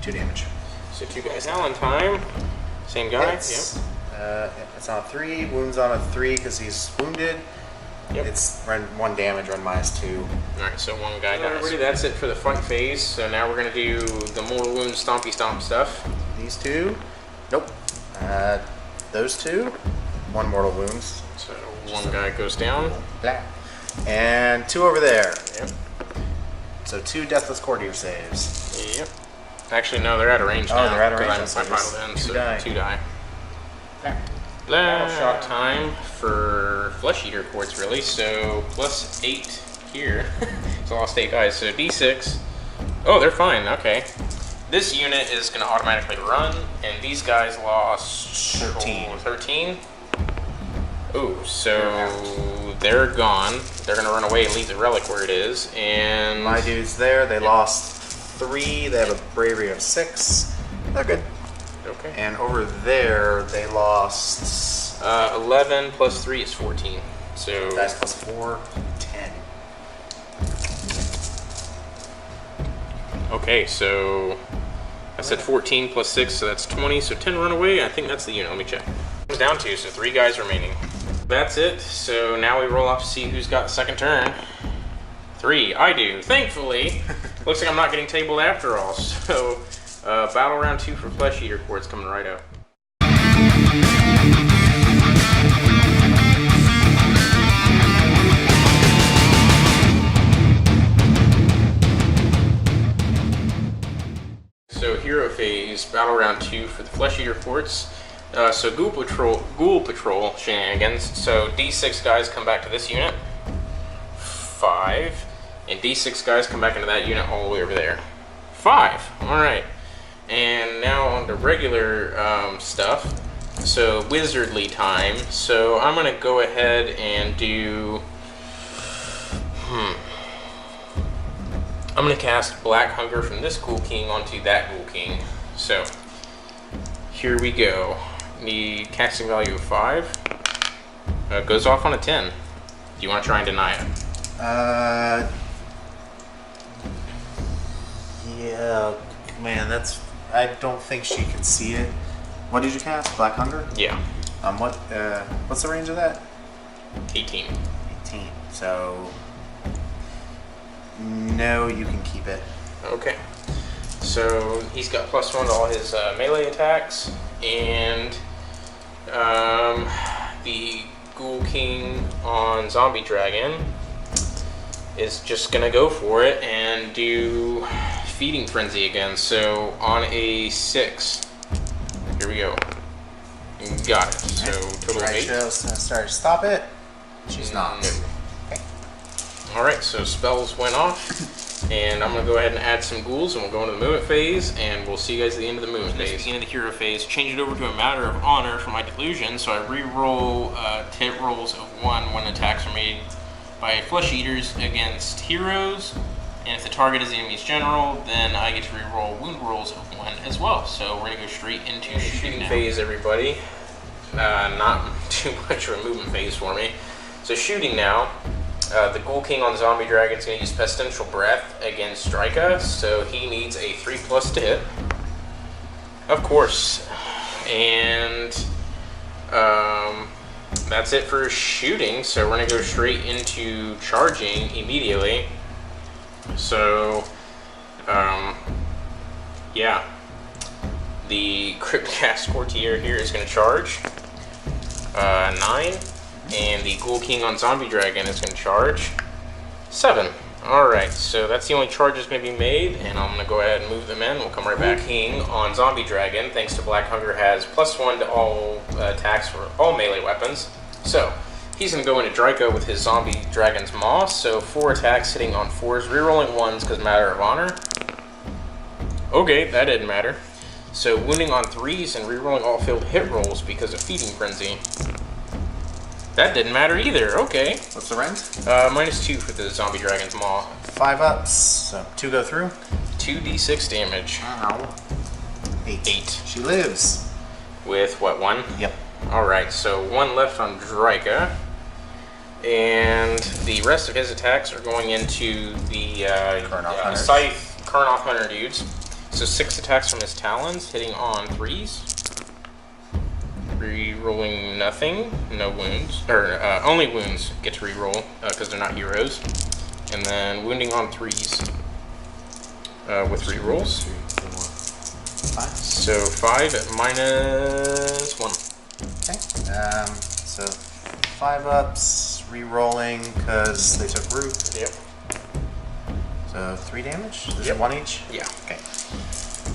Speaker 2: 2 damage.
Speaker 1: So 2 guys Allen time. Same guy.
Speaker 2: It's, it's on a 3. Wounds on a 3 because he's wounded.
Speaker 1: Yep.
Speaker 2: It's rend 1 damage, rend -2.
Speaker 1: Alright, so 1 guy dies. Everybody, that's it for the fight phase. So now we're going to do the Mortal Wound Stompy Stomp stuff.
Speaker 2: These 2. Nope. Those 2. 1 mortal wounds.
Speaker 1: So 1 guy goes down.
Speaker 2: Blah. And 2 over there.
Speaker 1: Yep.
Speaker 2: So 2 Deathless Courtier saves.
Speaker 1: Yep. Actually, no, they're out of range now.
Speaker 2: They're out of range.
Speaker 1: I piled in, so 2 die.
Speaker 2: Blah.
Speaker 1: Battle shot time for Flesh Eater quartz, really. So +8 here. It's lost 8 guys, so D6. Oh, they're fine, okay. This unit is going to automatically run, and these guys lost 13. Ooh, so they're gone. They're going to run away and leave the relic where it is, and...
Speaker 2: My dude's there. They lost 3. They have a bravery of 6. They're good.
Speaker 1: Okay.
Speaker 2: And over there, they lost...
Speaker 1: 11 plus 3 is 14. So...
Speaker 2: That's plus 4, 10.
Speaker 1: Okay, so... I said 14 plus 6, so that's 20. So 10 run away. I think that's the unit. Let me check. It's down to, so 3 guys remaining. That's it. So now we roll off to see who's got the second turn. 3. I do. Thankfully. Looks like I'm not getting tabled after all. So, battle round 2 for Flesh Eater Quartz coming right up. So Hero Phase, Battle Round 2 for the Flesh Eater Quartz. So Ghoul Patrol shenanigans. So D6 guys come back to this unit. 5. And D6 guys come back into that unit all the way over there. 5. Alright. And now on to regular stuff. So Wizardly time. So I'm going to go ahead and do... I'm going to cast Black Hunger from this Ghoul King onto that Ghoul King. So, here we go. Need casting value of 5. Goes off on a 10. Do you want to try and deny it?
Speaker 2: Yeah, man, that's... I don't think she can see it. What did you cast? Black Hunger?
Speaker 1: Yeah.
Speaker 2: What's the range of that?
Speaker 1: 18.
Speaker 2: 18. So... No, you can keep it.
Speaker 1: Okay. So he's got +1 to all his melee attacks, and the Ghoul King on Zombie Dragon is just gonna go for it and do Feeding Frenzy again. So on a 6, here we go. Got it. So total of 8.
Speaker 2: Sorry, stop it. She's not.
Speaker 1: No. Alright, so spells went off, and I'm going to go ahead and add some ghouls, and we'll go into the movement phase, and we'll see you guys at the end of the movement phase. Beginning of the hero phase, change it over to a matter of honor for my delusion, so I re-roll hit rolls of 1 when attacks are made by flesh eaters against heroes, and if the target is the enemy's general, then I get to re-roll wound rolls of 1 as well. So we're going to go straight into shooting phase, everybody. Not too much of a movement phase for me. So shooting now. The Ghoul King on Zombie Dragon is going to use Pestilential Breath against Strika, so he needs a 3+ to hit. Of course. And that's it for shooting, so we're going to go straight into charging immediately. So, yeah. The Cryptcast Courtier here is going to charge. 9. And the Ghoul King on Zombie Dragon is going to charge 7. Alright, so that's the only charges going to be made, and I'm going to go ahead and move them in. We'll come right back. King on Zombie Dragon, thanks to Black Hunger, has +1 to all attacks for all melee weapons. So, he's going to go into Draco with his Zombie Dragon's Maw, so 4 attacks hitting on 4s, rerolling 1s because matter of honor. Okay, that didn't matter. So, wounding on 3s and rerolling all failed hit rolls because of Feeding Frenzy. That didn't matter either, okay.
Speaker 2: What's the range?
Speaker 1: -2 for the Zombie Dragon's Maw.
Speaker 2: 5 ups, so 2 go through.
Speaker 1: 2d6 damage.
Speaker 2: Ow. 8.
Speaker 1: 8.
Speaker 2: She lives.
Speaker 1: With what, 1?
Speaker 2: Yep.
Speaker 1: Alright, so 1 left on Drika. And the rest of his attacks are going into the Scythe Karnoth Hunter dudes. So 6 attacks from his Talons, hitting on 3s. Re-rolling nothing, no wounds, or only wounds get to re-roll because they're not heroes, and then wounding on 3s with re-rolls. 2, 3, 4, 5. So 5 at -1.
Speaker 2: Okay. So 5 ups, re-rolling because they took root.
Speaker 1: Yep.
Speaker 2: So 3 damage. Is
Speaker 1: Yep.
Speaker 2: it 1 each?
Speaker 1: Yeah.
Speaker 2: Okay.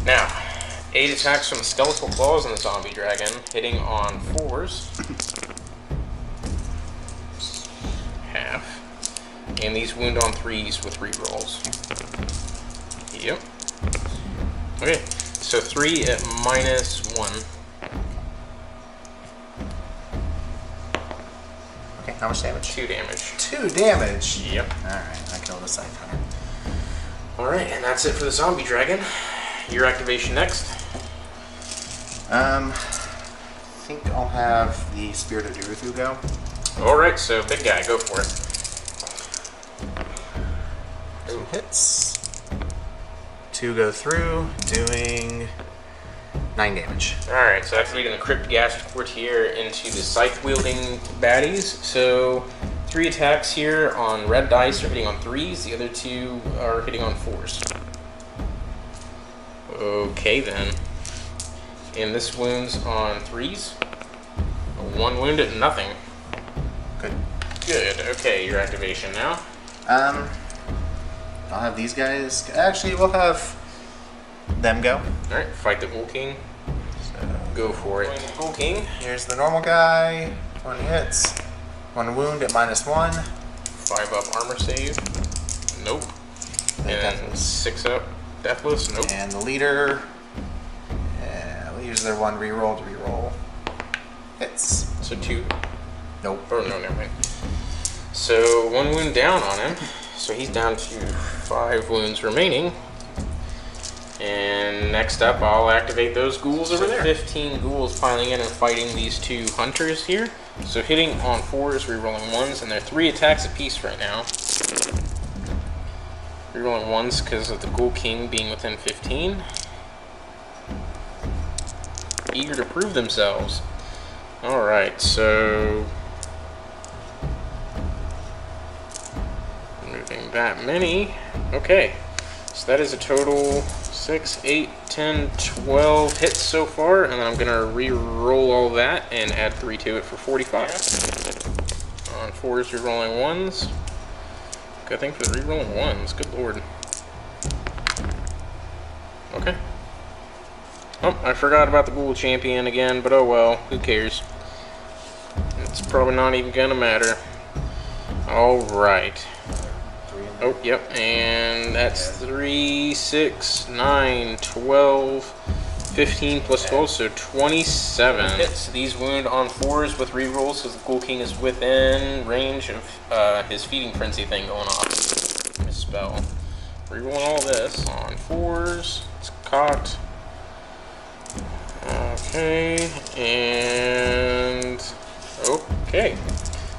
Speaker 1: Now. 8 attacks from the Skeletal Claws on the Zombie Dragon, hitting on 4s. Half. And these wound on 3s with rerolls. Yep. Okay, so 3 at -1.
Speaker 2: Okay, how much damage?
Speaker 1: 2 damage.
Speaker 2: 2 damage?
Speaker 1: Yep.
Speaker 2: Alright, I killed a Scythe Hunter.
Speaker 1: Alright, and that's it for the zombie dragon. Your activation next.
Speaker 2: I think I'll have the Spirit of Duruthu go.
Speaker 1: Alright, so big guy, go for it.
Speaker 2: 2 hits. 2 go through, doing 9 damage.
Speaker 1: Alright, so activating the Crypt Gas Courtier into the scythe-wielding baddies. So 3 attacks here on red dice are hitting on 3s, the other 2 are hitting on 4s. Okay then. And this wounds on 3s. 1 wound at nothing.
Speaker 2: Good.
Speaker 1: Good, okay, your activation now.
Speaker 2: I'll have these guys. Actually, we'll have them go.
Speaker 1: Alright, fight the Ghoul King.
Speaker 2: So,
Speaker 1: Go for it. Ghoul King.
Speaker 2: here's the normal guy. 1 hits. 1 wound at -1.
Speaker 1: 5 up armor save. Nope. And
Speaker 2: Deathless.
Speaker 1: 6 up deathless. Nope.
Speaker 2: And the leader. We'll use their 1 reroll to reroll. Hits.
Speaker 1: So 2.
Speaker 2: Nope.
Speaker 1: Oh, no, never mind. So 1 wound down on him. So he's down to 5 wounds remaining. And next up, I'll activate those ghouls over there. 15 ghouls piling in and fighting these 2 hunters here. So hitting on 4s, rerolling 1s, and they're 3 attacks apiece right now. Rerolling 1s because of the Ghoul King being within 15. Eager to prove themselves. Alright, so moving that many. Okay, so that is a total 6, 8, 10, 12 hits so far, and then I'm gonna re-roll all that and add 3 to it for 45. On 4s, re-rolling 1s. Good thing for the re-rolling 1s, good lord. Okay. Oh, I forgot about the Ghoul Champion again, but oh well, who cares? It's probably not even gonna matter. Alright. Oh, yep, and that's 3, 6, 9, 12, 15 plus 12, so 27 hits. These wound on 4s with rerolls, so the Ghoul King is within range of his Feeding Frenzy thing going off. His spell. Rerolling all this on 4s. It's cocked. Okay, and okay.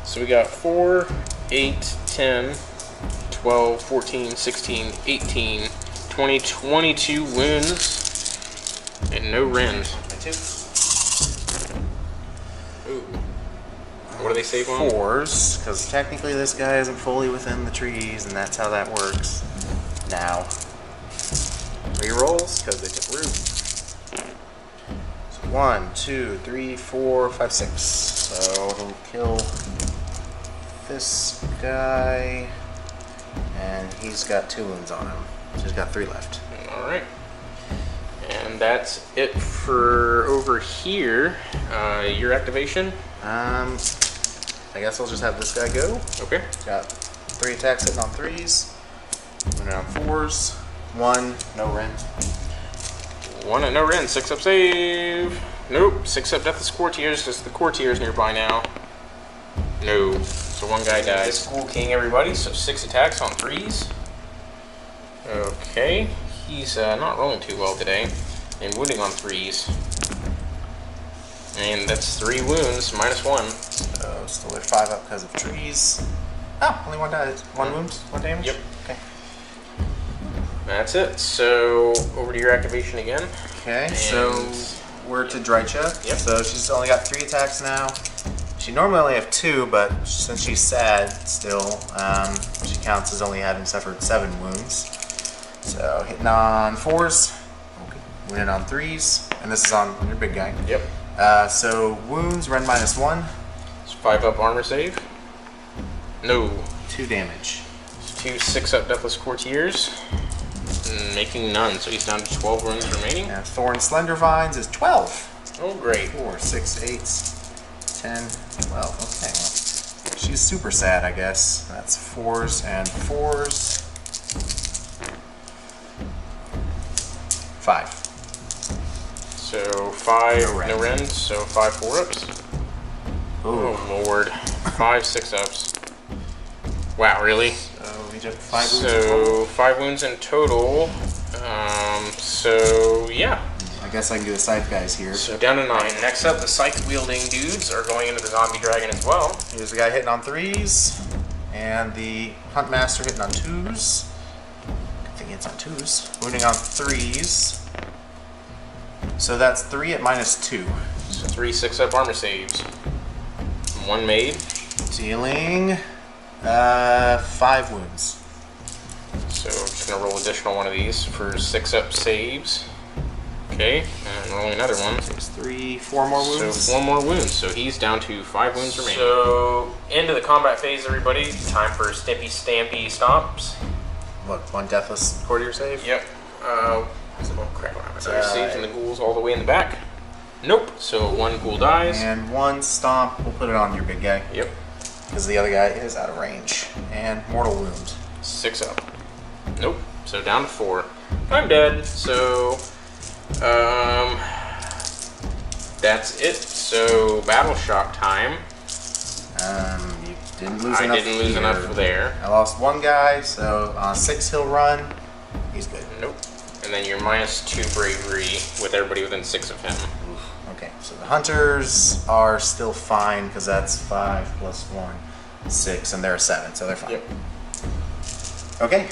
Speaker 1: So we got 4, 8, 10, 12, 14, 16, 18, 20, 22 wounds, and no rend. Ooh. What do they save on?
Speaker 2: 4s, because technically this guy isn't fully within the trees, and that's how that works. Now, rerolls, because they took root. 1, 2, 3, 4, 5, 6. So it'll kill this guy, and he's got 2 wounds on him. So he's got 3 left.
Speaker 1: Alright. And that's it for over here. Your activation?
Speaker 2: I guess I'll just have this guy go.
Speaker 1: Okay.
Speaker 2: Got 3 attacks hitting on 3s. Moving on 4s. 1, no rend.
Speaker 1: 1 and no rend. 6 up save. Nope. 6 up Deathless Courtiers because the Courtier's nearby now. No. So 1 guy dies. Ghoul King, everybody. So 6 attacks on 3s. Okay. He's not rolling too well today. And wounding on 3s. And that's 3 wounds, -1.
Speaker 2: So still at 5 up because of trees. Oh, only 1 died. 1 wound, 1 damage?
Speaker 1: Yep.
Speaker 2: Okay.
Speaker 1: That's it. So over to your activation again.
Speaker 2: Okay,
Speaker 1: And
Speaker 2: so we're to Drycha.
Speaker 1: Yep.
Speaker 2: So she's only got 3 attacks now. She normally only have 2, but since she's sad still, she counts as only having suffered 7 wounds. So hitting on 4s, wounding on 3s, and this is on your big guy.
Speaker 1: Yep.
Speaker 2: So wounds, rend -1.
Speaker 1: It's 5 up armor save. No.
Speaker 2: 2 damage.
Speaker 1: 2 6 up Deathless Courtiers. Making none, so he's down to 12 wounds remaining.
Speaker 2: And Thorn Slender Vines is 12.
Speaker 1: Oh, great.
Speaker 2: 4, 6, 8, 10, 12. Okay, well, she's is super sad, I guess. That's 4s and 4s. 5.
Speaker 1: So 5 no rends, so 5 4-ups. Oh lord. 5 6-ups. Wow, really?
Speaker 2: So we took 5 wounds.
Speaker 1: So 5 wounds in total. So yeah.
Speaker 2: I guess I can do the scythe guys here.
Speaker 1: So down to 9. Next up, the scythe wielding dudes are going into the zombie dragon as well.
Speaker 2: Here's the guy hitting on 3s, and the hunt master hitting on 2s. Good thing it's on 2s. Wounding on 3s. So that's 3 at -2.
Speaker 1: So 3 6-up armor saves. 1 made.
Speaker 2: Dealing 5 wounds.
Speaker 1: So I'm just gonna roll additional one of these for 6-up saves. Okay, and rolling another one.
Speaker 2: 6, 3, 4 more wounds.
Speaker 1: So 4 more wounds. So he's down to 5 wounds remaining. So into the combat phase, everybody. Time for Stimpy Stampy Stomps.
Speaker 2: Look, 1 deathless courtier save.
Speaker 1: Yep. Oh crap! So saves and the ghouls all the way in the back. Nope. So 1 ghoul dies.
Speaker 2: And 1 stomp. We'll put it on your big guy.
Speaker 1: Yep.
Speaker 2: Because the other guy is out of range. And mortal wound.
Speaker 1: 6-up. Nope. So down to 4. I'm dead. So that's it. So battle shock time.
Speaker 2: You didn't lose enough.
Speaker 1: I didn't lose enough there.
Speaker 2: I lost 1 guy, so on 6 he'll run. He's good.
Speaker 1: Nope. And then you're -2 bravery with everybody within 6 of him.
Speaker 2: Oof. Okay, so the hunters are still fine because that's 5 plus 1, 6, and they're 7, so they're fine.
Speaker 1: Yep.
Speaker 2: Okay.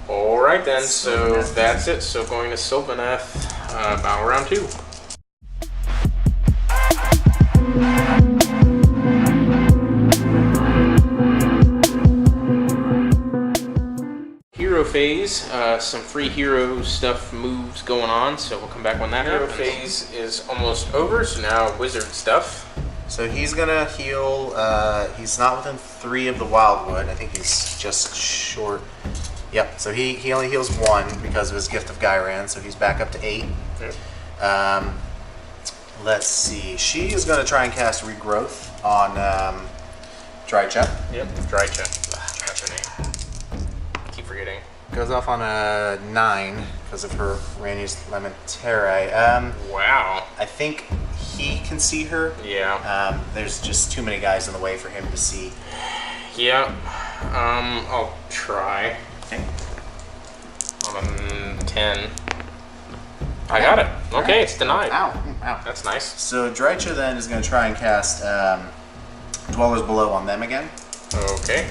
Speaker 1: All right then. So that's it. So going to Sylvaneth, battle round 2. Hero phase, some free hero stuff moves going on, so we'll come back when that happens. Hero phase is almost over, so now wizard stuff.
Speaker 2: So he's gonna heal, he's not within 3 of the wildwood, I think he's just short. Yep, so he only heals 1 because of his Gift of Gyran, so he's back up to 8.
Speaker 1: Yep.
Speaker 2: Let's see, she is gonna try and cast Regrowth on Drycha.
Speaker 1: Yep, Drycha. That's her name. I keep forgetting.
Speaker 2: Goes off on a 9 because of her Rani's Lementeri.
Speaker 1: Wow.
Speaker 2: I think he can see her.
Speaker 1: Yeah.
Speaker 2: There's just too many guys in the way for him to see.
Speaker 1: Yeah. I'll try.
Speaker 2: Okay.
Speaker 1: On a 10. I got it. Okay, it's denied.
Speaker 2: Ow. Ow.
Speaker 1: That's nice.
Speaker 2: So Drycha then is going to try and cast Dwellers Below on them again.
Speaker 1: Okay.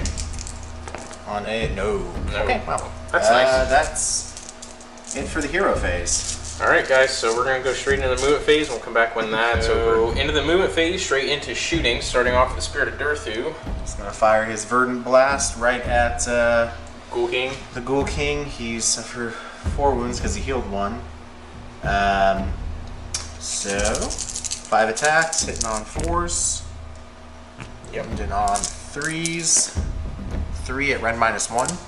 Speaker 2: On a no.
Speaker 1: No.
Speaker 2: Okay, wow.
Speaker 1: That's nice.
Speaker 2: That's it for the hero phase.
Speaker 1: Alright guys, so we're going to go straight into the movement phase. We'll come back when that's over. Into the movement phase, straight into shooting, starting off with the Spirit of Durthu.
Speaker 2: He's going to fire his Verdant Blast right at
Speaker 1: Ghoul King.
Speaker 2: The Ghoul King. He's suffered 4 wounds because he healed 1. So 5 attacks, hitting on 4s.
Speaker 1: Yep.
Speaker 2: Wounding on 3s. 3 at rend -1.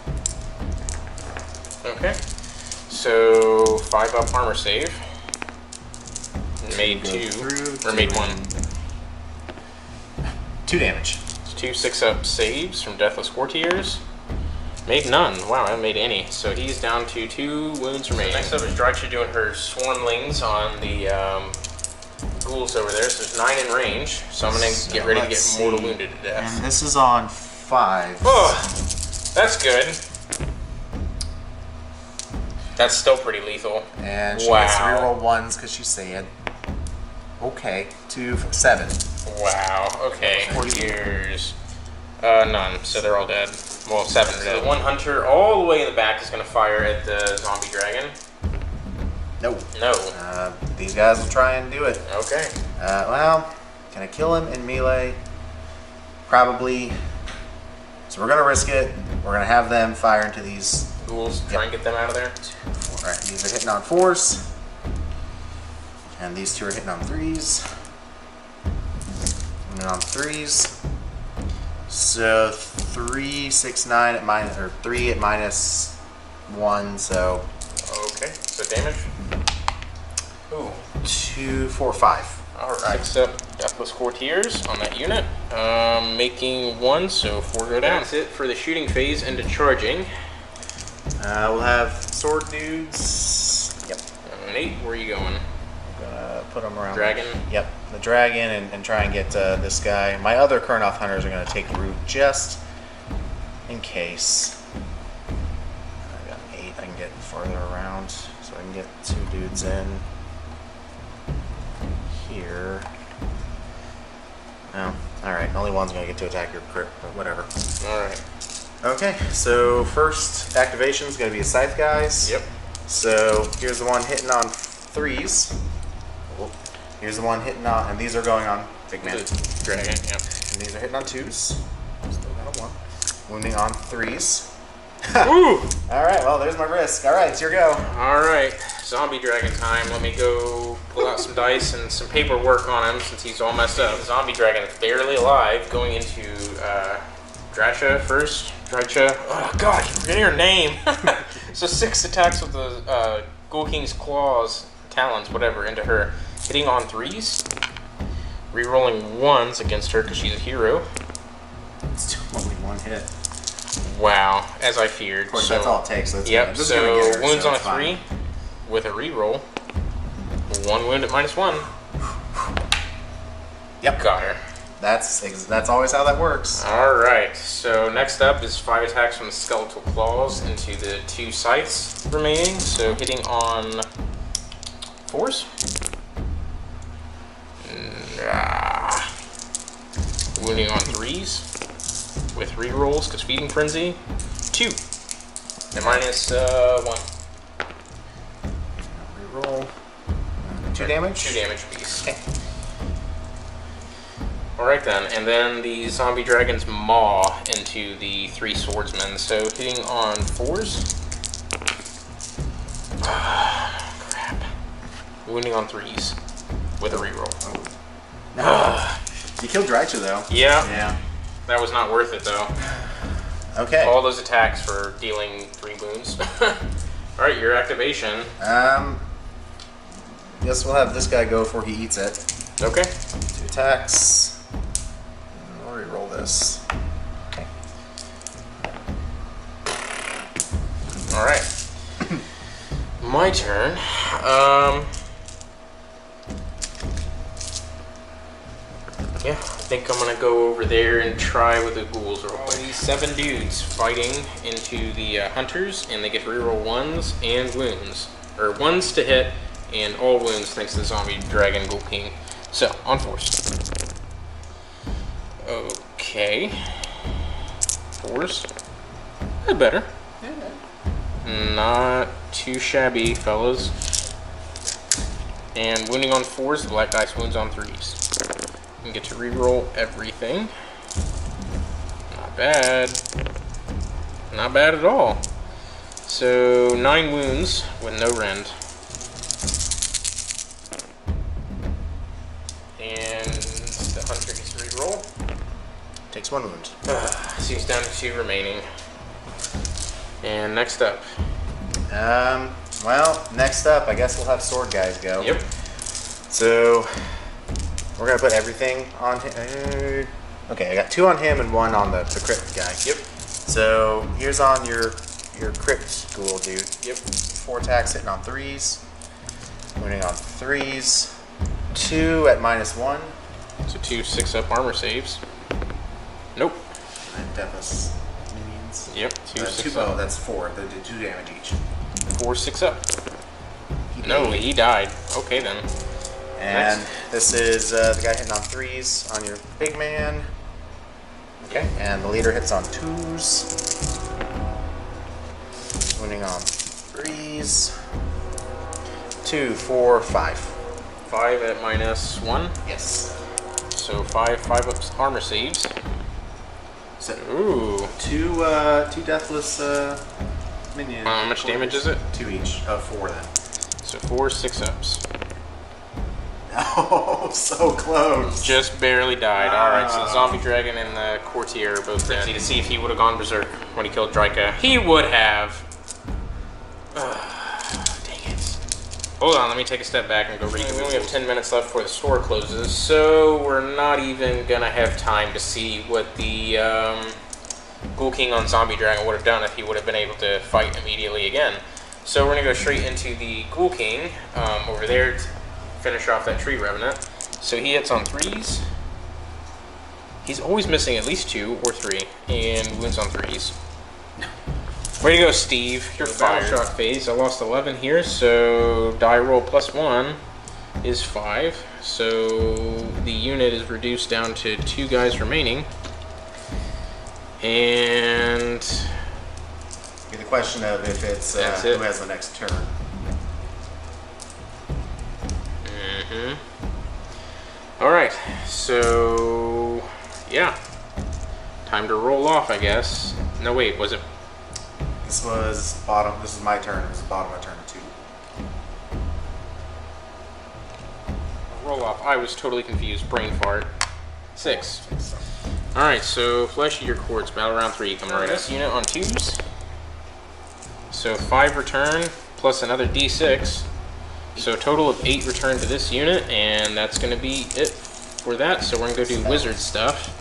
Speaker 1: Okay. So 5-up armor save. Made 2. Or made 1.
Speaker 2: 2 damage.
Speaker 1: 2 6-up saves from Deathless Courtiers. Made none. Wow, I haven't made any. So he's down to 2 wounds remaining. Next up is Drycha doing her Swarmlings on the ghouls over there. So there's 9 in range. So I'm going to get ready to get mortal wounded to death.
Speaker 2: And this is on 5.
Speaker 1: Oh, that's good. That's still pretty lethal.
Speaker 2: And she gets to reroll 1s because she's sad. Okay, 2 for 7.
Speaker 1: Wow, okay. Courtiers. None, so they're all dead. Well, 7 are dead. The 1 hunter all the way in the back is going to fire at the zombie dragon.
Speaker 2: No.
Speaker 1: No.
Speaker 2: These guys will try and do it.
Speaker 1: Okay.
Speaker 2: Well, can I kill him in melee? Probably. So we're going to risk it. We're going to have them fire into these
Speaker 1: ghouls. Try and get them out of there.
Speaker 2: 2, 4. Alright, these are hitting on 4s. And these 2 are hitting on 3s. And then on 3s. So 3, 6, 9 at minus, or 3 at -1, so.
Speaker 1: Okay, so damage? Ooh.
Speaker 2: 2, 4, 5.
Speaker 1: Alright. 6 up, Deathless Courtiers on that unit. Making 1, so 4 go down. That's it for the shooting phase into charging.
Speaker 2: We'll have sword dudes. Yep.
Speaker 1: Nate, where are you going?
Speaker 2: I'm gonna put them around.
Speaker 1: Dragon?
Speaker 2: Yep, the dragon, and try and get this guy. My other Kurnoth hunters are gonna take root just in case. I got an 8. I can get farther around, so I can get 2 dudes in here. Oh, all right. Only one's gonna get to attack your crypt, but whatever.
Speaker 1: All right.
Speaker 2: Okay, so first activation is going to be a Scythe, guys.
Speaker 1: Yep.
Speaker 2: So here's the one hitting on 3s. Here's the one hitting on, and these are going on big man.
Speaker 1: Dragon, yep.
Speaker 2: And these are hitting on 2s. Still got a 1. Wounding on 3s.
Speaker 1: Ooh!
Speaker 2: All right, well, there's my risk. All right, it's your go.
Speaker 1: All right, zombie dragon time. Let me go pull out some dice and some paperwork on him since he's all messed up. The zombie dragon is barely alive, going into Dracha first. Dracha. Oh god, you forget your name. So 6 attacks with the Ghoul King's claws, talons, whatever, into her. Hitting on 3s. Rerolling 1s against her because she's a hero.
Speaker 2: It's only 1 hit.
Speaker 1: Wow, as I feared.
Speaker 2: Of course,
Speaker 1: so,
Speaker 2: that's all it takes. So
Speaker 1: yep,
Speaker 2: this
Speaker 1: so
Speaker 2: is her,
Speaker 1: wounds
Speaker 2: so
Speaker 1: on a
Speaker 2: fine.
Speaker 1: 3 with a reroll. 1 wound at -1.
Speaker 2: Yep.
Speaker 1: Got her.
Speaker 2: That's always how that works.
Speaker 1: Alright, so next up is 5 attacks from the skeletal claws into the 2 scythes remaining. So hitting on 4s. Wounding on 3s with rerolls because Feeding Frenzy. 2. And -1.
Speaker 2: Reroll. 2 damage?
Speaker 1: 2 damage piece.
Speaker 2: Okay.
Speaker 1: Alright then, and then the zombie dragon's maw into the 3 swordsmen. So hitting on 4s. Crap. Wounding on 3s with a reroll.
Speaker 2: You killed Drycha though.
Speaker 1: Yeah.
Speaker 2: Yeah.
Speaker 1: That was not worth it though.
Speaker 2: Okay.
Speaker 1: All those attacks for dealing 3 wounds. Alright, your activation.
Speaker 2: Guess we'll have this guy go before he eats it.
Speaker 1: Okay.
Speaker 2: 2 attacks. I'll re-roll this. Okay.
Speaker 1: Alright. My turn. Yeah, I think I'm gonna go over there and try with the ghouls real quick. These 7 dudes fighting into the hunters, and they get to reroll 1s and wounds. Or 1s to hit, and all wounds thanks to the zombie dragon Ghoul King. So, on 4s. Okay. 4s. That's better. Not too shabby, fellas. And wounding on 4s, the black dice wounds on 3s. And get to reroll everything. Not bad. Not bad at all. So 9 wounds with no rend. And the hunter gets to reroll.
Speaker 2: Takes 1 wound.
Speaker 1: So he's down to 2 remaining. And next up.
Speaker 2: Well, next up, I guess we'll have sword guys go.
Speaker 1: Yep.
Speaker 2: So we're gonna put everything on him. Okay, I got 2 on him and 1 on the crypt guy.
Speaker 1: Yep.
Speaker 2: So here's on your crypt ghoul dude.
Speaker 1: Yep.
Speaker 2: 4 attacks hitting on 3s. Wounding on 3s. 2 at -1.
Speaker 1: So 2 6-up armor saves. Nope.
Speaker 2: And Deathless minions.
Speaker 1: Yep. 2 6
Speaker 2: Oh,
Speaker 1: up.
Speaker 2: that's 4. They did 2 damage each.
Speaker 1: 4 6-up.
Speaker 2: He
Speaker 1: No,
Speaker 2: did.
Speaker 1: he died. Okay then.
Speaker 2: And this is the guy hitting on 3s on your big man. Okay. And the leader hits on 2s. Wounding on 3s. 2, 4, 5.
Speaker 1: 5 at -1.
Speaker 2: Yes.
Speaker 1: So 5 up armor saves.
Speaker 2: So
Speaker 1: Ooh.
Speaker 2: 2 deathless minions.
Speaker 1: How much damage is it?
Speaker 2: 2 each. 4 then.
Speaker 1: So 4 6-ups.
Speaker 2: Oh, so close.
Speaker 1: Just barely died. Alright, so the zombie dragon and the courtier are both dead. To see if he would have gone berserk when he killed Drycha. He would have. Dang it. Hold on, let me take a step back and go read. We only have 10 minutes left before the store closes, so we're not even gonna have time to see what the Ghoul King on Zombie Dragon would have done if he would have been able to fight immediately again. So we're gonna go straight into the Ghoul King over there to finish off that Tree Revenant. So he hits on 3s. He's always missing at least 2 or 3, and wounds on 3s. Way to go, Steve. You're fired. Battle shock phase. I lost 11 here, so die roll +1 is 5. So the unit is reduced down to 2 guys remaining. And
Speaker 2: the question of if it's who has the next turn.
Speaker 1: Alright, so yeah. Time to roll off, I guess. No, wait, was it?
Speaker 2: This was bottom. This is my turn. It was the bottom of turn 2.
Speaker 1: Roll off. I was totally confused. Brain fart. 6. Alright, so Flesh Eater Quartz, battle round 3, coming right up. This unit on 2s. So 5 return, plus another d6. So a total of 8 return to this unit, and that's going to be it for that. So we're going to go do wizard stuff.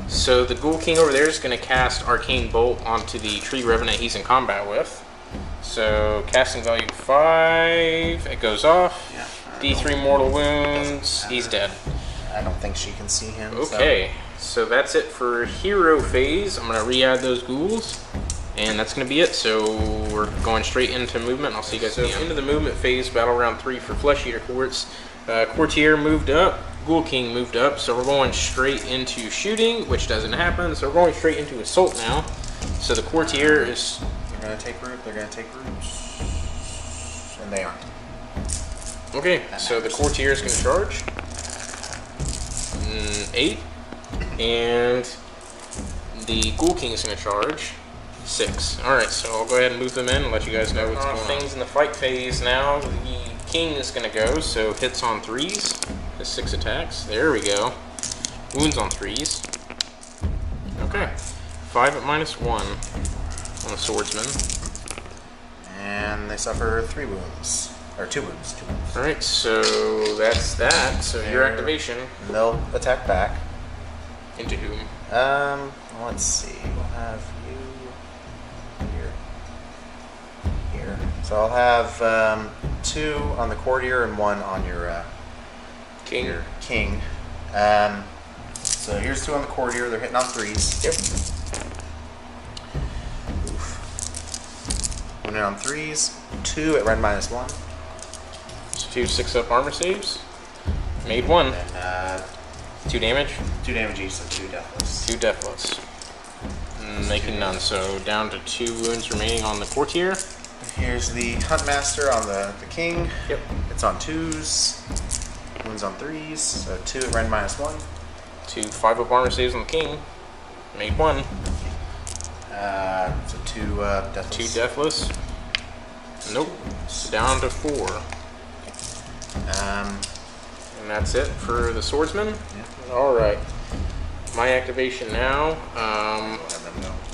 Speaker 1: So the Ghoul King over there is going to cast Arcane Bolt onto the Tree Revenant he's in combat with. So casting value 5, it goes off. Yeah, D3 mortal wounds, he's dead.
Speaker 2: I don't think she can see him.
Speaker 1: Okay, so that's it for hero phase. I'm going to re-add those ghouls, and that's going to be it. So we're going straight into movement. I'll see you guys into the movement phase, battle round 3 for Flesh Eater Quartz. Courtier moved up, Ghoul King moved up, so we're going straight into shooting, which doesn't happen. So we're going straight into assault now. So the Courtier is...
Speaker 2: They're going to take root, they're going to take roots. And they aren't.
Speaker 1: Okay, so the Courtier is going to charge. 8. And the Ghoul King is going to charge 6. Alright, so I'll go ahead and move them in and let you guys know what's going on. Things in the fight phase now. The King is going to go, so hits on 3s. Has 6 attacks. There we go. Wounds on 3s. Okay. 5 at -1 on the Swordsman.
Speaker 2: And they suffer 3 wounds. Or 2 wounds. 2 wounds.
Speaker 1: Alright, so that's that. So your activation.
Speaker 2: And they'll attack back.
Speaker 1: Into whom?
Speaker 2: Let's see. We'll have you here. So I'll have 2 on the Courtier and 1 on your
Speaker 1: King.
Speaker 2: Your King. So here's 2 on the Courtier. They're hitting on 3s.
Speaker 1: Yep.
Speaker 2: Oof. 1 on 3s. 2 at rend -1.
Speaker 1: So 2 6-up armor saves. Made 1.
Speaker 2: And
Speaker 1: 2 damage.
Speaker 2: 2 damage each, so 2 deathless.
Speaker 1: 2 deathless. Making none, so down to 2 wounds remaining on the Courtier.
Speaker 2: Here's the Huntmaster on the King.
Speaker 1: Yep.
Speaker 2: It's on 2s. Wounds on 3s, so 2 at rend -1.
Speaker 1: 2 5-up armor saves on the King. Made 1.
Speaker 2: So 2 deathless.
Speaker 1: 2 deathless. Nope. So down to 4. And that's it for the Swordsman.
Speaker 2: Yeah.
Speaker 1: Alright. My activation now.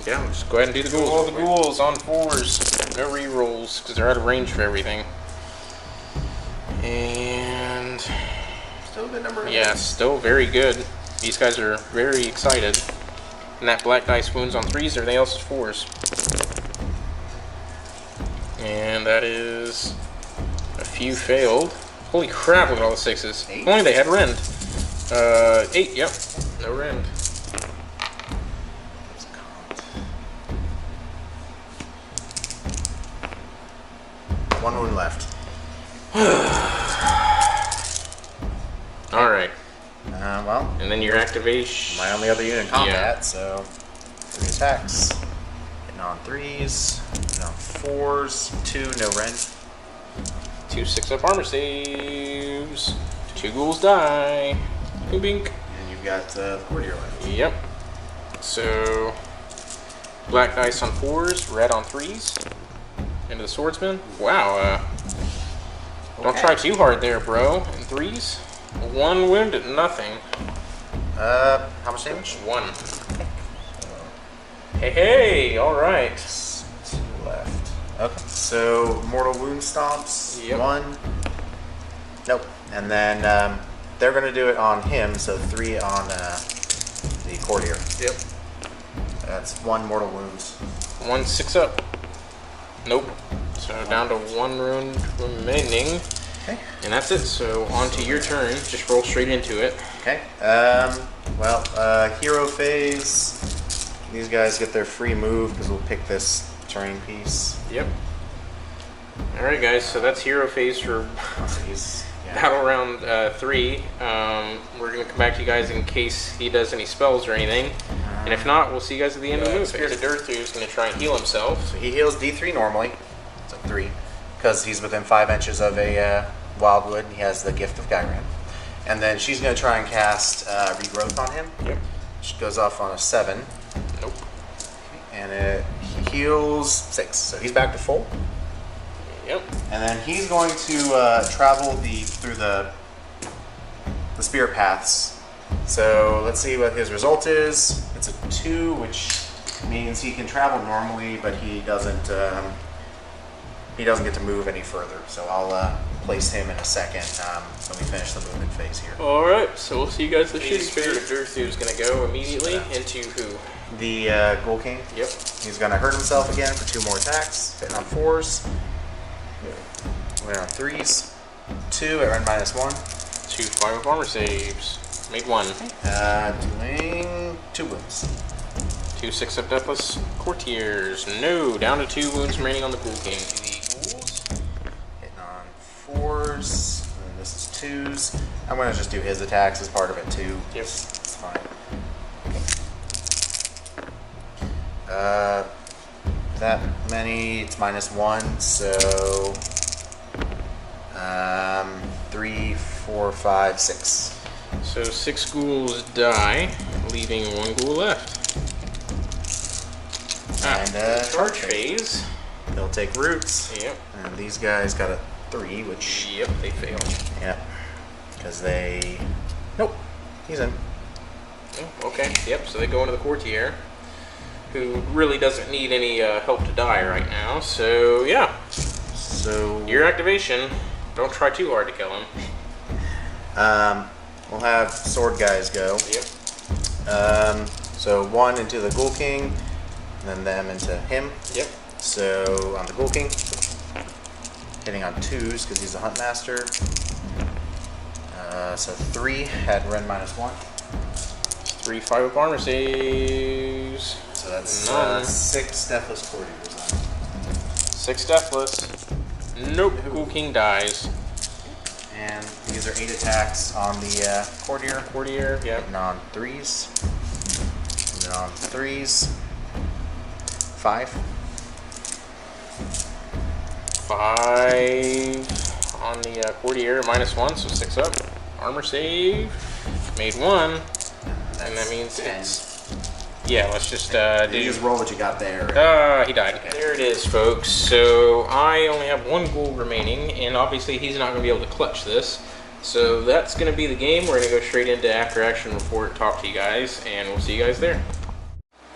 Speaker 1: Yeah, just go ahead and do the ghouls. All the ghouls on 4s. No rerolls, because they're out of range for everything. And...
Speaker 2: Still a good number.
Speaker 1: Yeah, still very good. These guys are very excited. And that black dice wounds on 3s, everything else is 4s. And that is... a few failed. Holy crap, look at all the 6s.
Speaker 2: 8?
Speaker 1: If only they had rend. 8, yep. No rend.
Speaker 2: 1 wound left.
Speaker 1: Alright.
Speaker 2: Well.
Speaker 1: And then your activation.
Speaker 2: My only other unit in combat, so 3 attacks. Hitting on 3s, hitting on 4s, 2, no rend.
Speaker 1: 2 6-up armor saves. 2 ghouls die. Bink.
Speaker 2: And you've got the Courtier left.
Speaker 1: Yep. So, black dice on 4s, red on 3s. Into the Swordsman. Wow, don't try too hard there, bro. In 3s. 1 wound at nothing.
Speaker 2: How much damage?
Speaker 1: 1. Hey, alright.
Speaker 2: 2 left. Okay. So mortal wound stomps.
Speaker 1: Yep.
Speaker 2: 1. Nope. And then they're going to do it on him. So 3 on the courtier.
Speaker 1: Yep.
Speaker 2: That's 1 mortal wounds.
Speaker 1: 1 6 up. Nope. So down to 1 rune remaining.
Speaker 2: Okay.
Speaker 1: And that's it. So on to your turn. Just roll straight into it.
Speaker 2: Okay. Hero phase. These guys get their free move because we'll pick this terrain piece.
Speaker 1: Yep. Alright guys, so that's hero phase for
Speaker 2: Yeah.
Speaker 1: battle round 3. We're going to come back to you guys in case he does any spells or anything. And if not, we'll see you guys at the end of the move. Spirit of Earth is going to try and heal himself.
Speaker 2: So he heals D3 normally. So 3. Because he's within 5 inches of a wildwood and he has the gift of Gyran. And then she's going to try and cast Regrowth on him.
Speaker 1: Yep.
Speaker 2: Which goes off on a 7.
Speaker 1: Nope.
Speaker 2: And he heals 6. So he's back to full.
Speaker 1: Yep.
Speaker 2: And then he's going to travel through the spirit paths. So let's see what his result is. It's a 2, which means he can travel normally, but he doesn't get to move any further. So I'll place him in a second when we finish the movement phase here.
Speaker 1: Alright, so we'll see you guys the Spirit of Earth is going to go immediately into who?
Speaker 2: The Ghoul King.
Speaker 1: Yep.
Speaker 2: He's going to hurt himself again for 2 more attacks, hitting on 4s. We're on 3s. 2 at run -1.
Speaker 1: 2 5 of armor saves. Make 1.
Speaker 2: Doing 2 wounds.
Speaker 1: 2 6 up deathless courtiers. No, down to 2 wounds remaining on the Ghoul King. The ghouls.
Speaker 2: Hitting on 4s. And this is 2s. I'm going to just do his attacks as part of it too.
Speaker 1: Yep.
Speaker 2: It's fine. That many, it's -1, so 3, 4, 5, 6.
Speaker 1: So 6 ghouls die, leaving 1 ghoul left.
Speaker 2: And
Speaker 1: charge phase.
Speaker 2: They'll take roots.
Speaker 1: Yep.
Speaker 2: And these guys got a 3, which...
Speaker 1: Yep, they failed.
Speaker 2: Yep. Because they... Nope. He's in.
Speaker 1: Oh, okay. Yep, so they go into the courtier, who really doesn't need any help to die right now. So, yeah.
Speaker 2: So...
Speaker 1: Your activation. Don't try too hard to kill him.
Speaker 2: We'll have sword guys go.
Speaker 1: Yep.
Speaker 2: So 1 into the Ghoul King, and then them into him.
Speaker 1: Yep.
Speaker 2: So on the Ghoul King, hitting on 2s because he's a Hunt Master. So 3 at run -1.
Speaker 1: 3 5 of armor saves.
Speaker 2: So that's 6 Deathless Courtiers.
Speaker 1: 6 deathless. Nope. Ghoul King dies.
Speaker 2: And these are 8 attacks on the Courtier.
Speaker 1: Courtier, yep.
Speaker 2: And on 3s. And then on 3s. 5.
Speaker 1: 5 on the courtier, -1, so 6 up. Armor save. Made 1. And that means
Speaker 2: 10.
Speaker 1: it's... Yeah, let's just
Speaker 2: You just roll what you got there.
Speaker 1: he died. Okay. There it is, folks. So I only have 1 ghoul remaining, and obviously he's not going to be able to clutch this. So that's going to be the game. We're going to go straight into after action report, talk to you guys, and we'll see you guys there.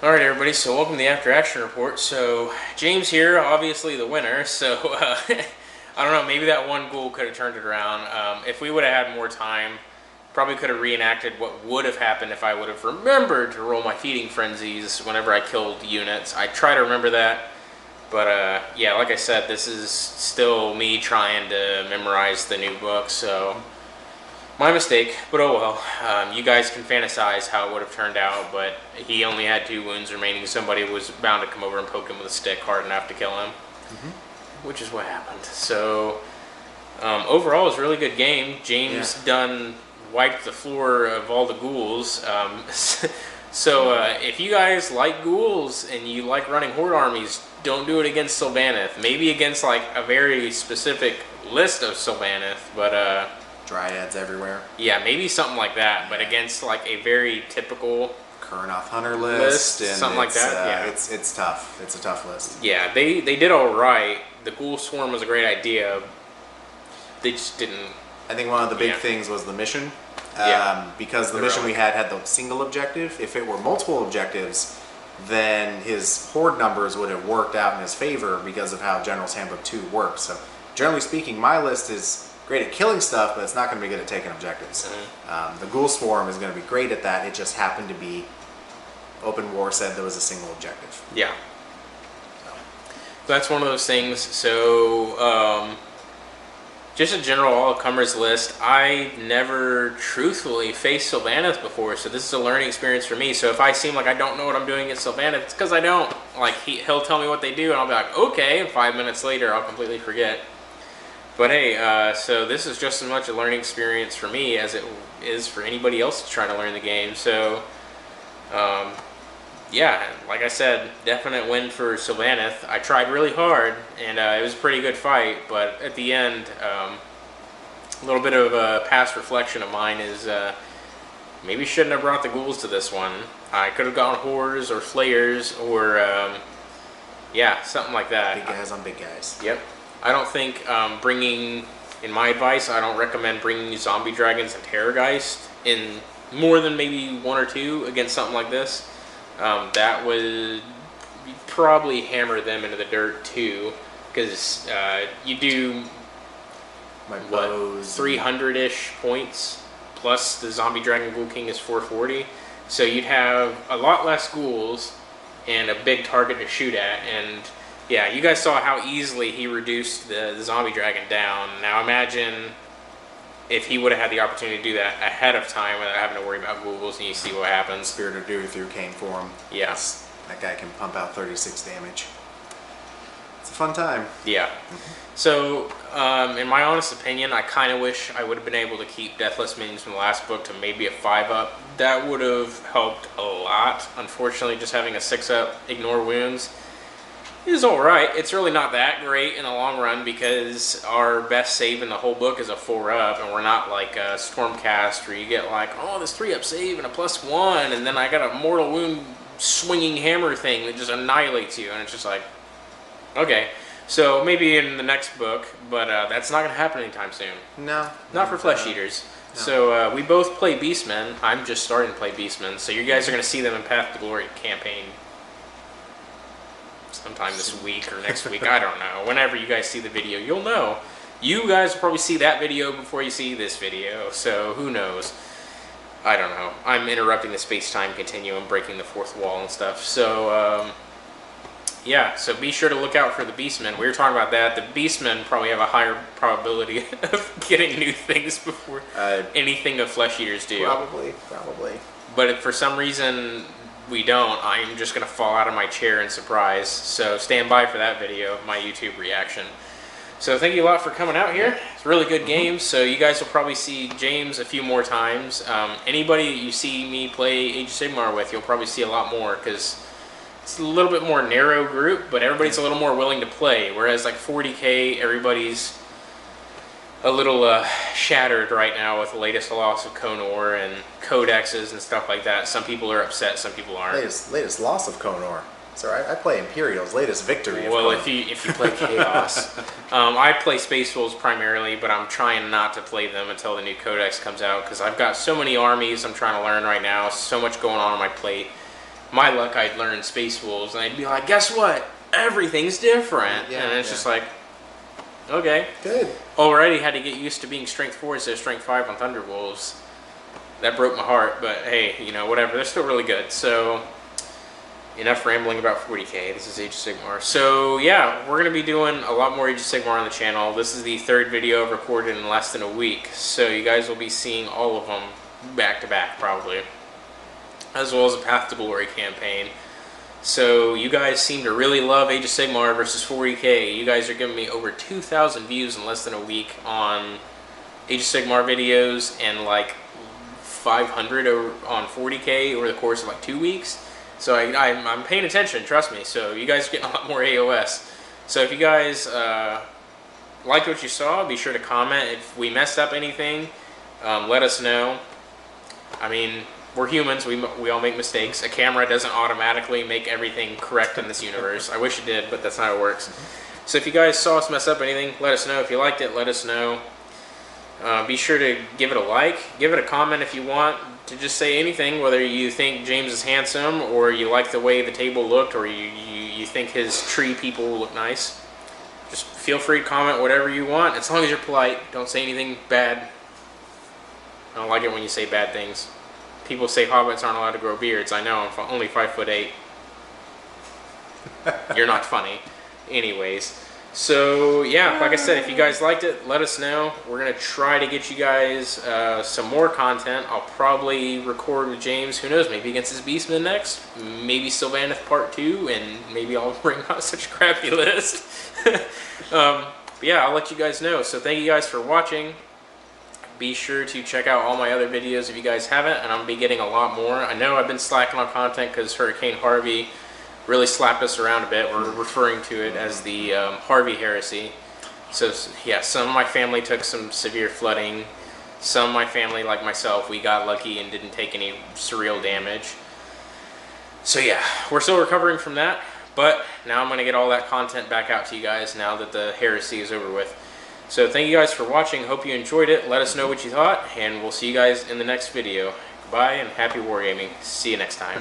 Speaker 1: Alright everybody, so welcome to the after action report. So James here, obviously the winner, so I don't know, maybe that 1 ghoul could have turned it around. If we would have had more time, probably could have reenacted what would have happened if I would have remembered to roll my feeding frenzies whenever I killed units. I try to remember that, but yeah, like I said, this is still me trying to memorize the new book, so my mistake, but oh well. You guys can fantasize how it would have turned out, but he only had 2 wounds remaining. Somebody was bound to come over and poke him with a stick hard enough to kill him, which is what happened. So overall, it was a really good game. James wiped the floor of all the ghouls. So if you guys like ghouls and you like running horde armies, don't do it against Sylvaneth. Maybe against like a very specific list of Sylvaneth, but
Speaker 2: Dryads everywhere.
Speaker 1: yeah, maybe something like that. But against like a very typical
Speaker 2: Kurnoth Hunter list and
Speaker 1: something like that. Yeah,
Speaker 2: it's tough. It's a tough list.
Speaker 1: Yeah, they did all right. The ghoul swarm was a great idea. They just didn't.
Speaker 2: I think one of the big things was the mission. Because the mission we had the single objective. If it were multiple objectives, then his horde numbers would have worked out in his favor because of how General's Handbook 2 works. So generally speaking, my list is great at killing stuff, but it's not going to be good at taking objectives. The Ghoul Swarm is going to be great at that. It just happened to be Open War said there was a single objective.
Speaker 1: Yeah. So that's one of those things. So just a general all-comers list. I never truthfully faced Sylvaneth before, so this is a learning experience for me. So if I seem like I don't know what I'm doing at Sylvaneth, it's because I don't. Like, he'll tell me what they do, and I'll be like, okay, and 5 minutes later, I'll completely forget. But hey, so this is just as much a learning experience for me as it is for anybody else that's trying to learn the game. So, yeah, like I said, definite win for Sylvaneth. I tried really hard, and it was a pretty good fight, but at the end, a little bit of a past reflection of mine is maybe shouldn't have brought the ghouls to this one. I could have gone Horrors or Flayers or, yeah, something like that.
Speaker 2: Big guys on big guys.
Speaker 1: Yep. I don't think bringing, in my advice, I don't recommend bringing Zombie Dragons and Terrorgeist in more than maybe 1 or 2 against something like this. That would probably hammer them into the dirt too, because you do, what, 300-ish points, plus the Zombie Dragon Ghoul King is 440. So you'd have a lot less ghouls and a big target to shoot at, and yeah, you guys saw how easily he reduced the Zombie Dragon down. Now imagine if he would have had the opportunity to do that ahead of time without having to worry about ghouls, and you see what happens.
Speaker 2: Spirit of Doom came for him.
Speaker 1: Yes.
Speaker 2: That guy can pump out 36 damage. It's a fun time.
Speaker 1: Yeah. So, in my honest opinion, I kind of wish I would have been able to keep Deathless Minions from the last book to maybe a 5-up. That would have helped a lot. Unfortunately, just having a 6-up, Ignore Wounds, is alright. It's really not that great in the long run because our best save in the whole book is a 4-up, and we're not like a Stormcast where you get like, oh, this 3-up save and a +1, and then I got a Mortal Wound swinging hammer thing that just annihilates you, and it's just like, okay. So maybe in the next book, but that's not going to happen anytime soon.
Speaker 2: No.
Speaker 1: Not for Flesh Eaters. No. So we both play Beastmen. I'm just starting to play Beastmen, so you guys are going to see them in Path to Glory campaign sometime this week or next week. I don't know. Whenever you guys see the video, you'll know. You guys will probably see that video before you see this video, so who knows. I don't know. I'm interrupting the space-time continuum, breaking the fourth wall and stuff. So, yeah, so be sure to look out for the Beastmen. We were talking about that. The Beastmen probably have a higher probability of getting new things before anything of Flesh Eaters do.
Speaker 2: Probably.
Speaker 1: But if for some reason we don't, I'm just going to fall out of my chair in surprise. So stand by for that video of my YouTube reaction. So thank you a lot for coming out here. It's a really good game. So you guys will probably see James a few more times. Anybody that you see me play Age of Sigmar with, you'll probably see a lot more because it's a little bit more narrow group, but everybody's a little more willing to play. Whereas like 40K, everybody's a little shattered right now with the latest loss of Conor and codexes and stuff like that. Some people are upset, some people aren't.
Speaker 2: Latest loss of Conor. Sorry, I play Imperial's latest victory.
Speaker 1: Well, if you play Chaos, I play Space Wolves primarily, but I'm trying not to play them until the new codex comes out because I've got so many armies I'm trying to learn right now. So much going on my plate. My luck, I'd learn Space Wolves, and I'd be like, guess what? Everything's different. Yeah, and it's just like, okay.
Speaker 2: Good.
Speaker 1: Already had to get used to being Strength 4 instead of Strength 5 on Thunder Wolves. That broke my heart, but hey, you know, whatever. They're still really good. So, enough rambling about 40K. This is Age of Sigmar. So, yeah, we're going to be doing a lot more Age of Sigmar on the channel. This is the 3rd video I've recorded in less than a week. So, you guys will be seeing all of them back to back, probably, as well as a Path to Glory campaign. So you guys seem to really love Age of Sigmar versus 40K. You guys are giving me over 2,000 views in less than a week on Age of Sigmar videos and like 500 on 40K over the course of like 2 weeks. So I'm paying attention, trust me. So you guys are getting a lot more AOS. So if you guys liked what you saw, be sure to comment. If we messed up anything, let us know. I mean, we're humans, we all make mistakes. A camera doesn't automatically make everything correct in this universe. I wish it did, but that's not how it works. So if you guys saw us mess up anything, let us know. If you liked it, let us know. Be sure to give it a like, give it a comment if you want to just say anything, whether you think James is handsome, or you like the way the table looked, or you think his tree people look nice. Just feel free to comment whatever you want, as long as you're polite. Don't say anything bad. I don't like it when you say bad things. People say hobbits aren't allowed to grow beards. I know, I'm only 5'8". You're not funny. Anyways. So, yeah, like I said, if you guys liked it, let us know. We're going to try to get you guys some more content. I'll probably record with James, who knows, maybe against his Beastmen next. Maybe Sylvaneth Part 2, and maybe I'll bring out such a crappy list. But yeah, I'll let you guys know. So thank you guys for watching. Be sure to check out all my other videos if you guys haven't, and I'll be getting a lot more. I know I've been slacking on content because Hurricane Harvey really slapped us around a bit. We're referring to it as the Harvey heresy. So yeah, some of my family took some severe flooding. Some of my family, like myself, we got lucky and didn't take any surreal damage. So yeah, we're still recovering from that, but now I'm going to get all that content back out to you guys now that the heresy is over with. So thank you guys for watching. Hope you enjoyed it. Let us know what you thought, and we'll see you guys in the next video. Goodbye and happy wargaming. See you next time.